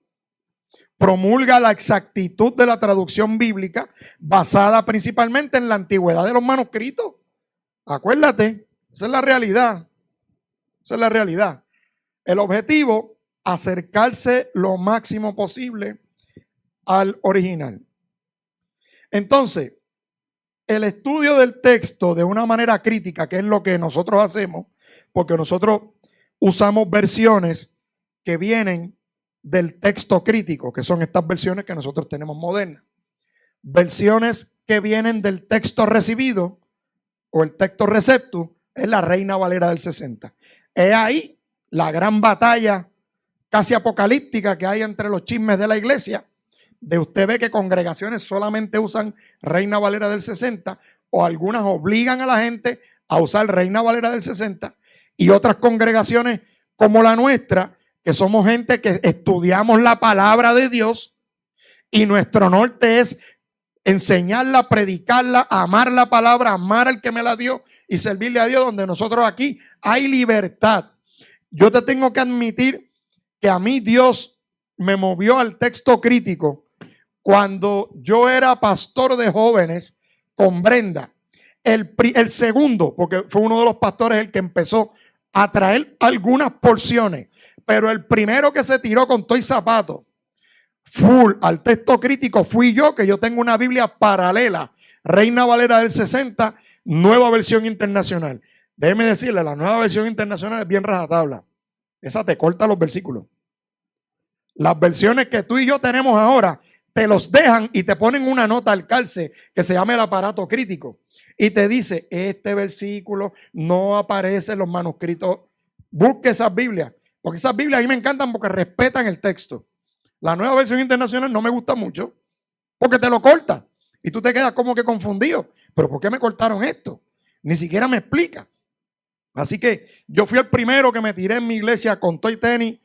[SPEAKER 1] Promulga la exactitud de la traducción bíblica basada principalmente en la antigüedad de los manuscritos. Acuérdate, esa es la realidad. Esa es la realidad. El objetivo, acercarse lo máximo posible al original. Entonces, el estudio del texto de una manera crítica, que es lo que nosotros hacemos, porque nosotros usamos versiones que vienen del texto crítico, que son estas versiones que nosotros tenemos modernas. Versiones que vienen del texto recibido o el texto receptus es la Reina Valera del 60. Es ahí la gran batalla casi apocalíptica que hay entre los chismes de la iglesia. De usted ve que congregaciones solamente usan Reina Valera del 60 o algunas obligan a la gente a usar Reina Valera del 60 y otras congregaciones como la nuestra, que somos gente que estudiamos la palabra de Dios y nuestro norte es enseñarla, predicarla, amar la palabra, amar al que me la dio y servirle a Dios, donde nosotros aquí hay libertad. Yo te tengo que admitir que a mí Dios me movió al texto crítico cuando yo era pastor de jóvenes con Brenda. El segundo, porque fue uno de los pastores el que empezó a traer algunas porciones, pero el primero que se tiró con todo y zapato full al texto crítico fui yo, que yo tengo una Biblia paralela, Reina Valera del 60, nueva versión internacional. Déjeme decirle, la nueva versión internacional es bien rajatabla. Esa te corta los versículos. Las versiones que tú y yo tenemos ahora te los dejan y te ponen una nota al calce que se llama el aparato crítico y te dice, este versículo no aparece en los manuscritos. Busque esas Biblias, porque esas Biblias a mí me encantan porque respetan el texto. La nueva versión internacional no me gusta mucho porque te lo corta y tú te quedas como que confundido. ¿Pero por qué me cortaron esto? Ni siquiera me explica. Así que yo fui el primero que me tiré en mi iglesia con toy tenis,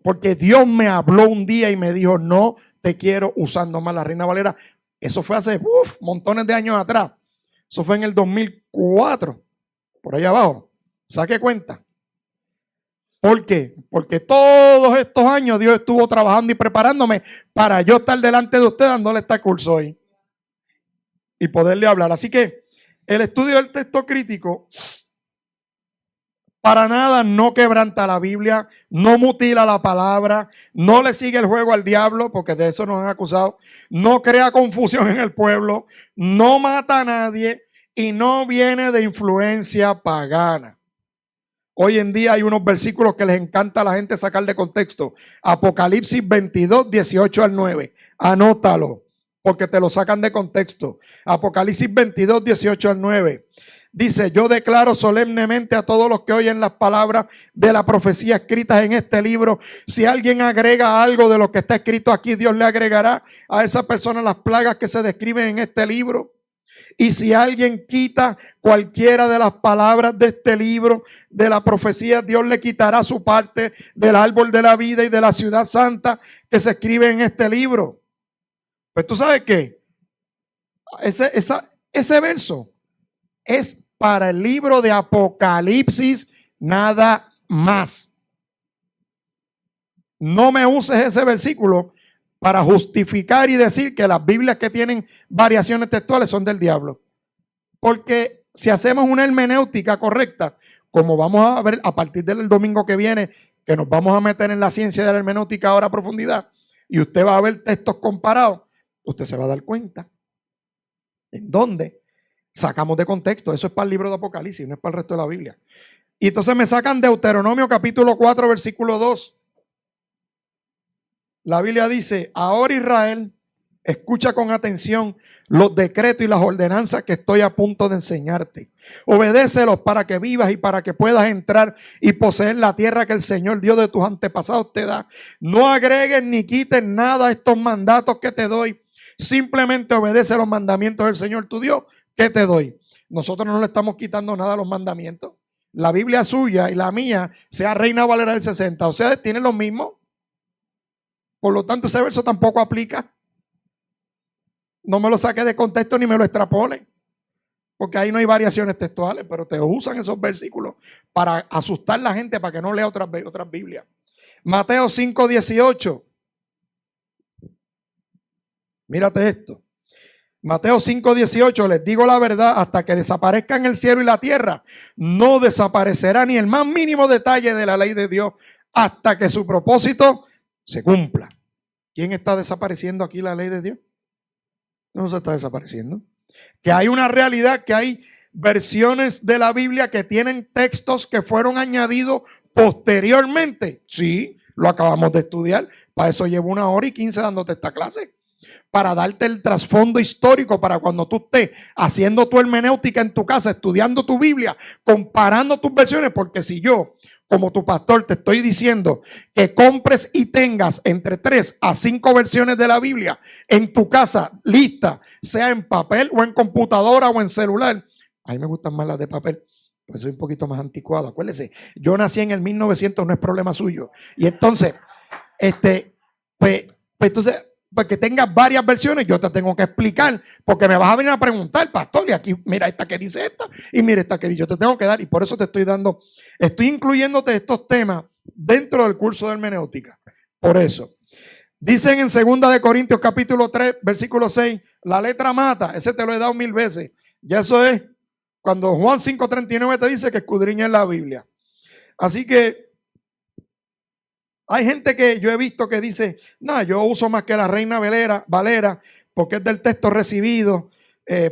[SPEAKER 1] porque Dios me habló un día y me dijo, no te quiero usando más la Reina Valera. Eso fue hace montones de años atrás. Eso fue en el 2004, por ahí abajo. Saque cuenta. ¿Por qué? Porque todos estos años Dios estuvo trabajando y preparándome para yo estar delante de usted dándole este curso hoy y poderle hablar. Así que el estudio del texto crítico para nada no quebranta la Biblia, no mutila la palabra, no le sigue el juego al diablo, porque de eso nos han acusado, no crea confusión en el pueblo, no mata a nadie y no viene de influencia pagana. Hoy en día hay unos versículos que les encanta a la gente sacar de contexto. Apocalipsis 22, 18 al 9. Anótalo, porque te lo sacan de contexto. Apocalipsis 22, 18 al 9. Dice, yo declaro solemnemente a todos los que oyen las palabras de la profecía escritas en este libro. Si alguien agrega algo de lo que está escrito aquí, Dios le agregará a esa persona las plagas que se describen en este libro. Y si alguien quita cualquiera de las palabras de este libro, de la profecía, Dios le quitará su parte del árbol de la vida y de la ciudad santa que se escribe en este libro. Pues tú sabes qué, ese verso es para el libro de Apocalipsis nada más. No me uses ese versículo para justificar y decir que las Biblias que tienen variaciones textuales son del diablo. Porque si hacemos una hermenéutica correcta, como vamos a ver a partir del domingo que viene, que nos vamos a meter en la ciencia de la hermenéutica ahora a profundidad, y usted va a ver textos comparados, usted se va a dar cuenta en dónde sacamos de contexto. Eso es para el libro de Apocalipsis, no es para el resto de la Biblia. Y entonces me sacan Deuteronomio capítulo 4, versículo 2. La Biblia dice, ahora Israel, escucha con atención los decretos y las ordenanzas que estoy a punto de enseñarte. Obedécelos para que vivas y para que puedas entrar y poseer la tierra que el Señor Dios de tus antepasados te da. No agregues ni quites nada a estos mandatos que te doy. Simplemente obedece los mandamientos del Señor tu Dios. ¿Qué te doy? Nosotros no le estamos quitando nada a los mandamientos. La Biblia suya y la mía, sea Reina Valera del 60, o sea, tienen lo mismo. Por lo tanto, ese verso tampoco aplica. No me lo saque de contexto ni me lo extrapole, porque ahí no hay variaciones textuales, pero te usan esos versículos para asustar a la gente para que no lea otras Biblias. Mateo 5, 18. Mírate esto. Mateo 5, 18, les digo la verdad, hasta que desaparezcan el cielo y la tierra, no desaparecerá ni el más mínimo detalle de la ley de Dios hasta que su propósito se cumpla. ¿Quién está desapareciendo aquí la ley de Dios? No se está desapareciendo. Que hay una realidad, que hay versiones de la Biblia que tienen textos que fueron añadidos posteriormente. Sí, Lo acabamos de estudiar. Para eso llevo 1 hora y 15 dándote esta clase. Para darte el trasfondo histórico para cuando tú estés haciendo tu hermenéutica en tu casa, estudiando tu Biblia, comparando tus versiones, porque si yo, como tu pastor, te estoy diciendo que compres y tengas entre 3 a 5 versiones de la Biblia en tu casa, lista, sea en papel o en computadora o en celular. A mí me gustan más las de papel, pues soy un poquito más anticuado. Acuérdese, yo nací en el 1900, no es problema suyo. Y entonces, pues entonces, para que tengas varias versiones, yo te tengo que explicar, porque me vas a venir a preguntar, pastor, y aquí mira esta que dice esta, y mira esta que dice, yo te tengo que dar, y por eso te estoy incluyéndote estos temas dentro del curso de hermenéutica. Por eso. Dicen en 2 de Corintios capítulo 3, versículo 6, la letra mata, ese te lo he dado 1000 veces. Ya eso es cuando Juan 5:39 te dice que escudriña en la Biblia. Así que hay gente que yo he visto que dice, no, yo uso más que la Reina Valera porque es del texto recibido,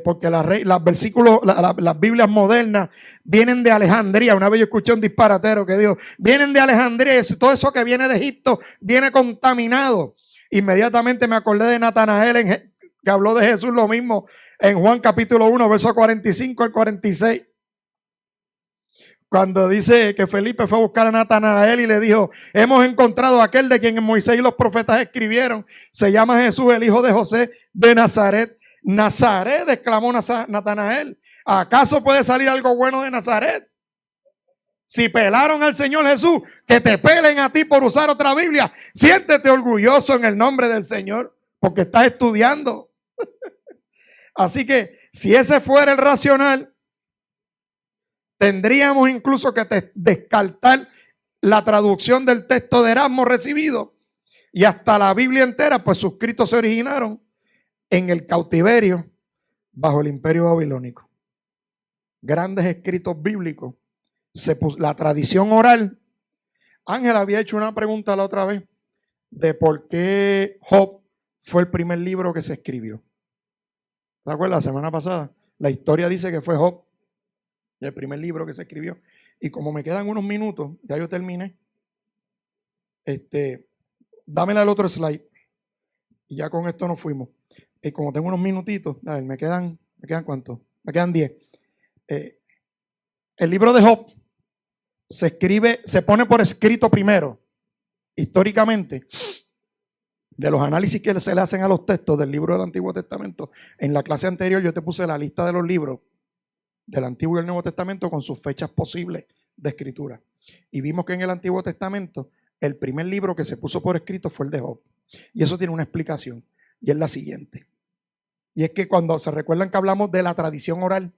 [SPEAKER 1] porque las Biblias modernas vienen de Alejandría. Una vez yo escuché un disparatero que dijo, vienen de Alejandría, y todo eso que viene de Egipto viene contaminado. Inmediatamente me acordé de Natanael, que habló de Jesús lo mismo en Juan capítulo 1, verso 45 al 46. Cuando dice que Felipe fue a buscar a Natanael y le dijo, hemos encontrado a aquel de quien Moisés y los profetas escribieron. Se llama Jesús, el hijo de José de Nazaret. Nazaret, exclamó Natanael. ¿Acaso puede salir algo bueno de Nazaret? Si pelaron al Señor Jesús, que te pelen a ti por usar otra Biblia. Siéntete orgulloso en el nombre del Señor, porque estás estudiando. Así que si ese fuera el racional, tendríamos incluso que descartar la traducción del texto de Erasmo recibido, y hasta la Biblia entera, pues sus escritos se originaron en el cautiverio bajo el imperio babilónico. Grandes escritos bíblicos, la tradición oral. Ángel había hecho una pregunta la otra vez de por qué Job fue el primer libro que se escribió. ¿Se acuerdan? La semana pasada la historia dice que fue Job el primer libro que se escribió. Y como me quedan unos minutos, ya yo terminé. Dámela el otro slide. Y ya con esto nos fuimos. Y como tengo unos minutitos, a ver, ¿me quedan cuántos? Me quedan 10. El libro de Job se pone por escrito primero, históricamente, de los análisis que se le hacen a los textos del libro del Antiguo Testamento. En la clase anterior yo te puse la lista de los libros del Antiguo y el Nuevo Testamento con sus fechas posibles de escritura. Y vimos que en el Antiguo Testamento el primer libro que se puso por escrito fue el de Job. Y eso tiene una explicación, y es la siguiente. Y es que cuando se recuerdan que hablamos de la tradición oral,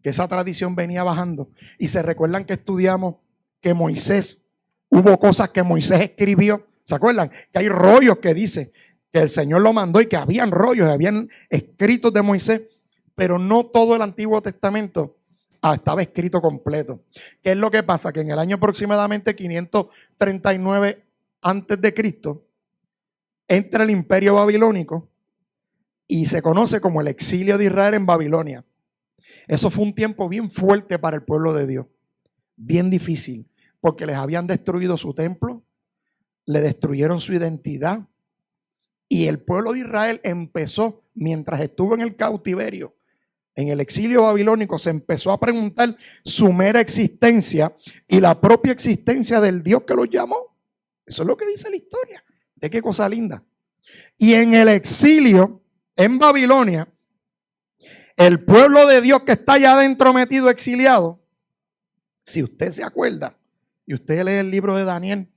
[SPEAKER 1] que esa tradición venía bajando, y se recuerdan que estudiamos que hubo cosas que Moisés escribió. ¿Se acuerdan? Que hay rollos que dice que el Señor lo mandó y que habían rollos, habían escritos de Moisés. Pero no todo el Antiguo Testamento estaba escrito completo. ¿Qué es lo que pasa? Que en el año aproximadamente 539 antes de Cristo entra el imperio babilónico y se conoce como el exilio de Israel en Babilonia. Eso fue un tiempo bien fuerte para el pueblo de Dios, bien difícil, porque les habían destruido su templo, le destruyeron su identidad, y el pueblo de Israel empezó, mientras estuvo en el cautiverio, en el exilio babilónico, se empezó a preguntar su mera existencia y la propia existencia del Dios que los llamó. Eso es lo que dice la historia. ¿De qué cosa linda? Y en el exilio, en Babilonia, el pueblo de Dios que está allá adentro metido, exiliado, si usted se acuerda, y usted lee el libro de Daniel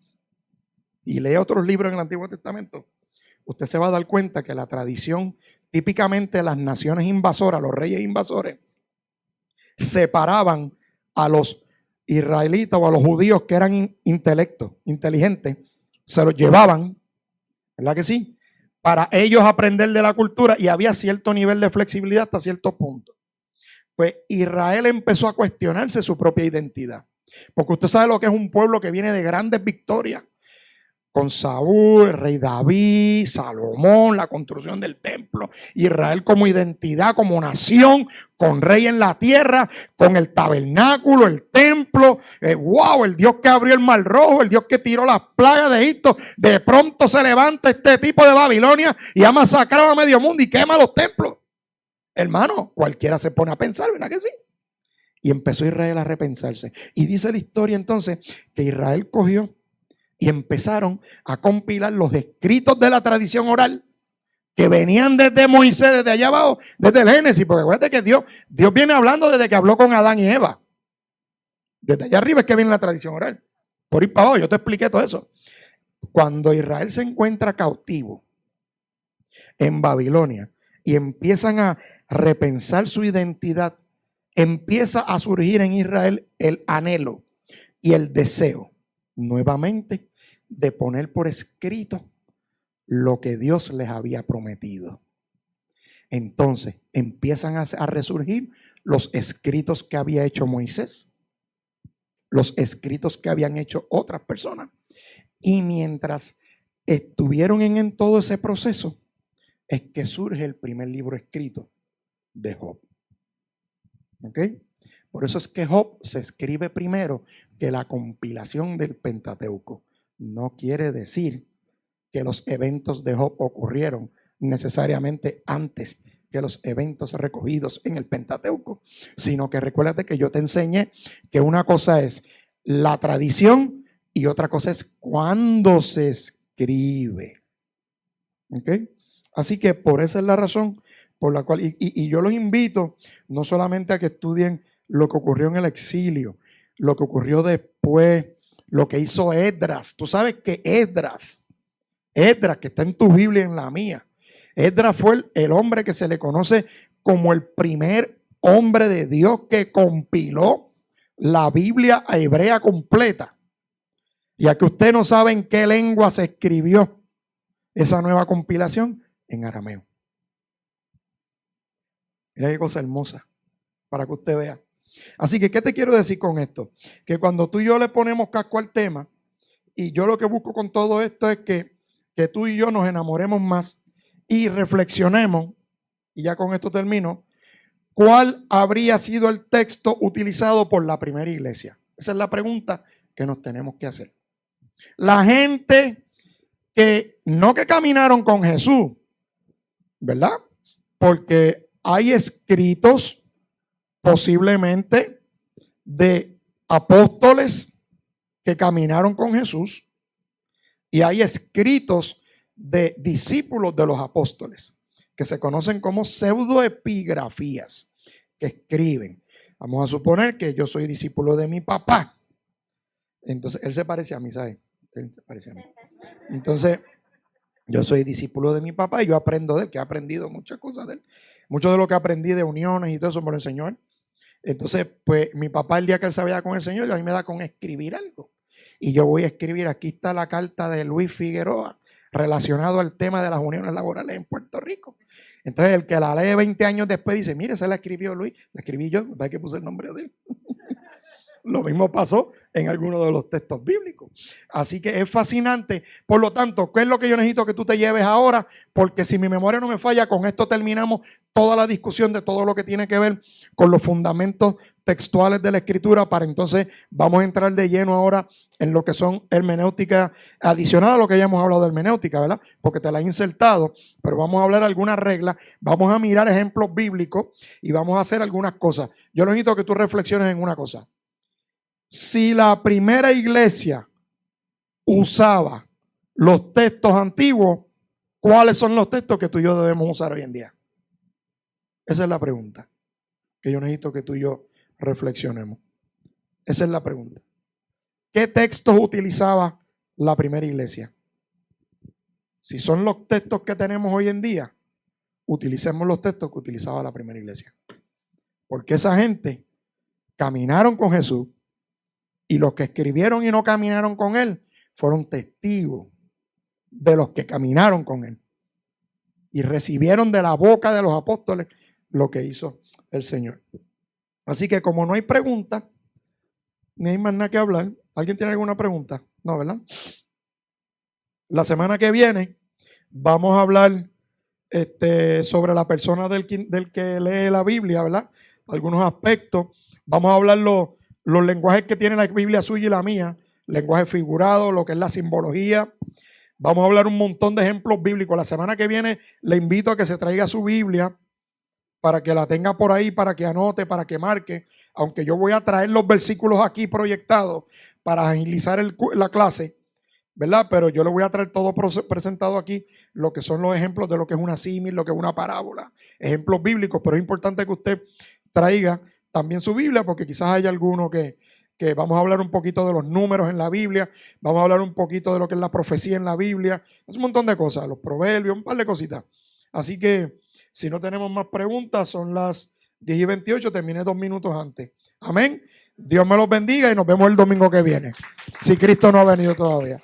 [SPEAKER 1] y lee otros libros en el Antiguo Testamento, usted se va a dar cuenta que la tradición, típicamente las naciones invasoras, los reyes invasores, separaban a los israelitas o a los judíos que eran inteligentes, se los llevaban, ¿verdad que sí?, para ellos aprender de la cultura, y había cierto nivel de flexibilidad hasta cierto punto. Pues Israel empezó a cuestionarse su propia identidad, porque usted sabe lo que es un pueblo que viene de grandes victorias, con Saúl, el rey David, Salomón, la construcción del templo, Israel como identidad, como nación, con rey en la tierra, con el tabernáculo, el templo, wow, el Dios que abrió el mar rojo, el Dios que tiró las plagas de Egipto. De pronto se levanta este tipo de Babilonia y ha masacrado a medio mundo y quema los templos. Hermano, cualquiera se pone a pensar, ¿verdad que sí? Y empezó Israel a repensarse. Y dice la historia entonces que Israel cogió y empezaron a compilar los escritos de la tradición oral que venían desde Moisés, desde allá abajo, desde el Génesis, porque acuérdate que Dios viene hablando desde que habló con Adán y Eva. Desde allá arriba es que viene la tradición oral. Por ir para abajo, yo te expliqué todo eso. Cuando Israel se encuentra cautivo en Babilonia y empiezan a repensar su identidad, empieza a surgir en Israel el anhelo y el deseo nuevamente de poner por escrito lo que Dios les había prometido. Entonces empiezan a resurgir los escritos que había hecho Moisés, los escritos que habían hecho otras personas. Y mientras estuvieron en todo ese proceso, es que surge el primer libro escrito de Job. ¿Ok? Por eso es que Job se escribe primero que la compilación del Pentateuco. No quiere decir que los eventos de Job ocurrieron necesariamente antes que los eventos recogidos en el Pentateuco, sino que recuérdate que yo te enseñé que una cosa es la tradición y otra cosa es cuándo se escribe. ¿Ok? Así que por esa es la razón por la cual, y yo los invito no solamente a que estudien lo que ocurrió en el exilio, lo que ocurrió después, lo que hizo Esdras. Tú sabes que Esdras, que está en tu Biblia y en la mía, Esdras fue el hombre que se le conoce como el primer hombre de Dios que compiló la Biblia hebrea completa. Ya que usted no sabe en qué lengua se escribió esa nueva compilación, en arameo. Mira qué cosa hermosa, para que usted vea. Así que, ¿qué te quiero decir con esto? Que cuando tú y yo le ponemos casco al tema, y yo lo que busco con todo esto es que tú y yo nos enamoremos más y reflexionemos, y ya con esto termino, ¿cuál habría sido el texto utilizado por la primera iglesia? Esa es la pregunta que nos tenemos que hacer. La gente que no que caminaron con Jesús, ¿verdad? Porque hay escritos posiblemente de apóstoles que caminaron con Jesús y hay escritos de discípulos de los apóstoles que se conocen como pseudoepigrafías que escriben. Vamos a suponer que yo soy discípulo de mi papá. Entonces, él se parece a mí, ¿sabes? Él se parece a mí. Entonces, yo soy discípulo de mi papá y yo aprendo de él, que he aprendido muchas cosas de él. Mucho de lo que aprendí de uniones y todo eso por el Señor. Entonces, pues mi papá el día que él se vaya con el Señor, a mí me da con escribir algo. Y yo voy a escribir, aquí está la carta de Luis Figueroa relacionado al tema de las uniones laborales en Puerto Rico. Entonces, el que la lee 20 años después dice, mire, se la escribió Luis, la escribí yo, ¿verdad que puse el nombre de él? Lo mismo pasó en algunos de los textos bíblicos. Así que es fascinante. Por lo tanto, ¿qué es lo que yo necesito que tú te lleves ahora? Porque si mi memoria no me falla, con esto terminamos toda la discusión de todo lo que tiene que ver con los fundamentos textuales de la Escritura. Para entonces vamos a entrar de lleno ahora en lo que son hermenéutica adicional a lo que ya hemos hablado de hermenéutica, ¿verdad? Porque te la he insertado, pero vamos a hablar algunas reglas, vamos a mirar ejemplos bíblicos y vamos a hacer algunas cosas. Yo necesito que tú reflexiones en una cosa. Si la primera iglesia usaba los textos antiguos, ¿cuáles son los textos que tú y yo debemos usar hoy en día? Esa es la pregunta que yo necesito que tú y yo reflexionemos. Esa es la pregunta. ¿Qué textos utilizaba la primera iglesia? Si son los textos que tenemos hoy en día, utilicemos los textos que utilizaba la primera iglesia. Porque esa gente caminaron con Jesús. Y los que escribieron y no caminaron con él fueron testigos de los que caminaron con él. Y recibieron de la boca de los apóstoles lo que hizo el Señor. Así que como no hay pregunta, ni hay más nada que hablar. ¿Alguien tiene alguna pregunta? No, ¿verdad? La semana que viene vamos a hablar sobre la persona del que lee la Biblia, ¿verdad? Algunos aspectos. Vamos a hablar los lenguajes que tiene la Biblia suya y la mía, lenguaje figurado, lo que es la simbología. Vamos a hablar un montón de ejemplos bíblicos. La semana que viene le invito a que se traiga su Biblia para que la tenga por ahí, para que anote, para que marque, aunque yo voy a traer los versículos aquí proyectados para agilizar la clase, ¿verdad? Pero yo le voy a traer todo presentado aquí, lo que son los ejemplos de lo que es una símil, lo que es una parábola, ejemplos bíblicos, pero es importante que usted traiga también su Biblia, porque quizás haya alguno que vamos a hablar un poquito de los números en la Biblia, vamos a hablar un poquito de lo que es la profecía en la Biblia, es un montón de cosas, los proverbios, un par de cositas. Así que si no tenemos más preguntas, son las 10:28, terminé 2 minutos antes. Amén. Dios me los bendiga y nos vemos el domingo que viene, si Cristo no ha venido todavía.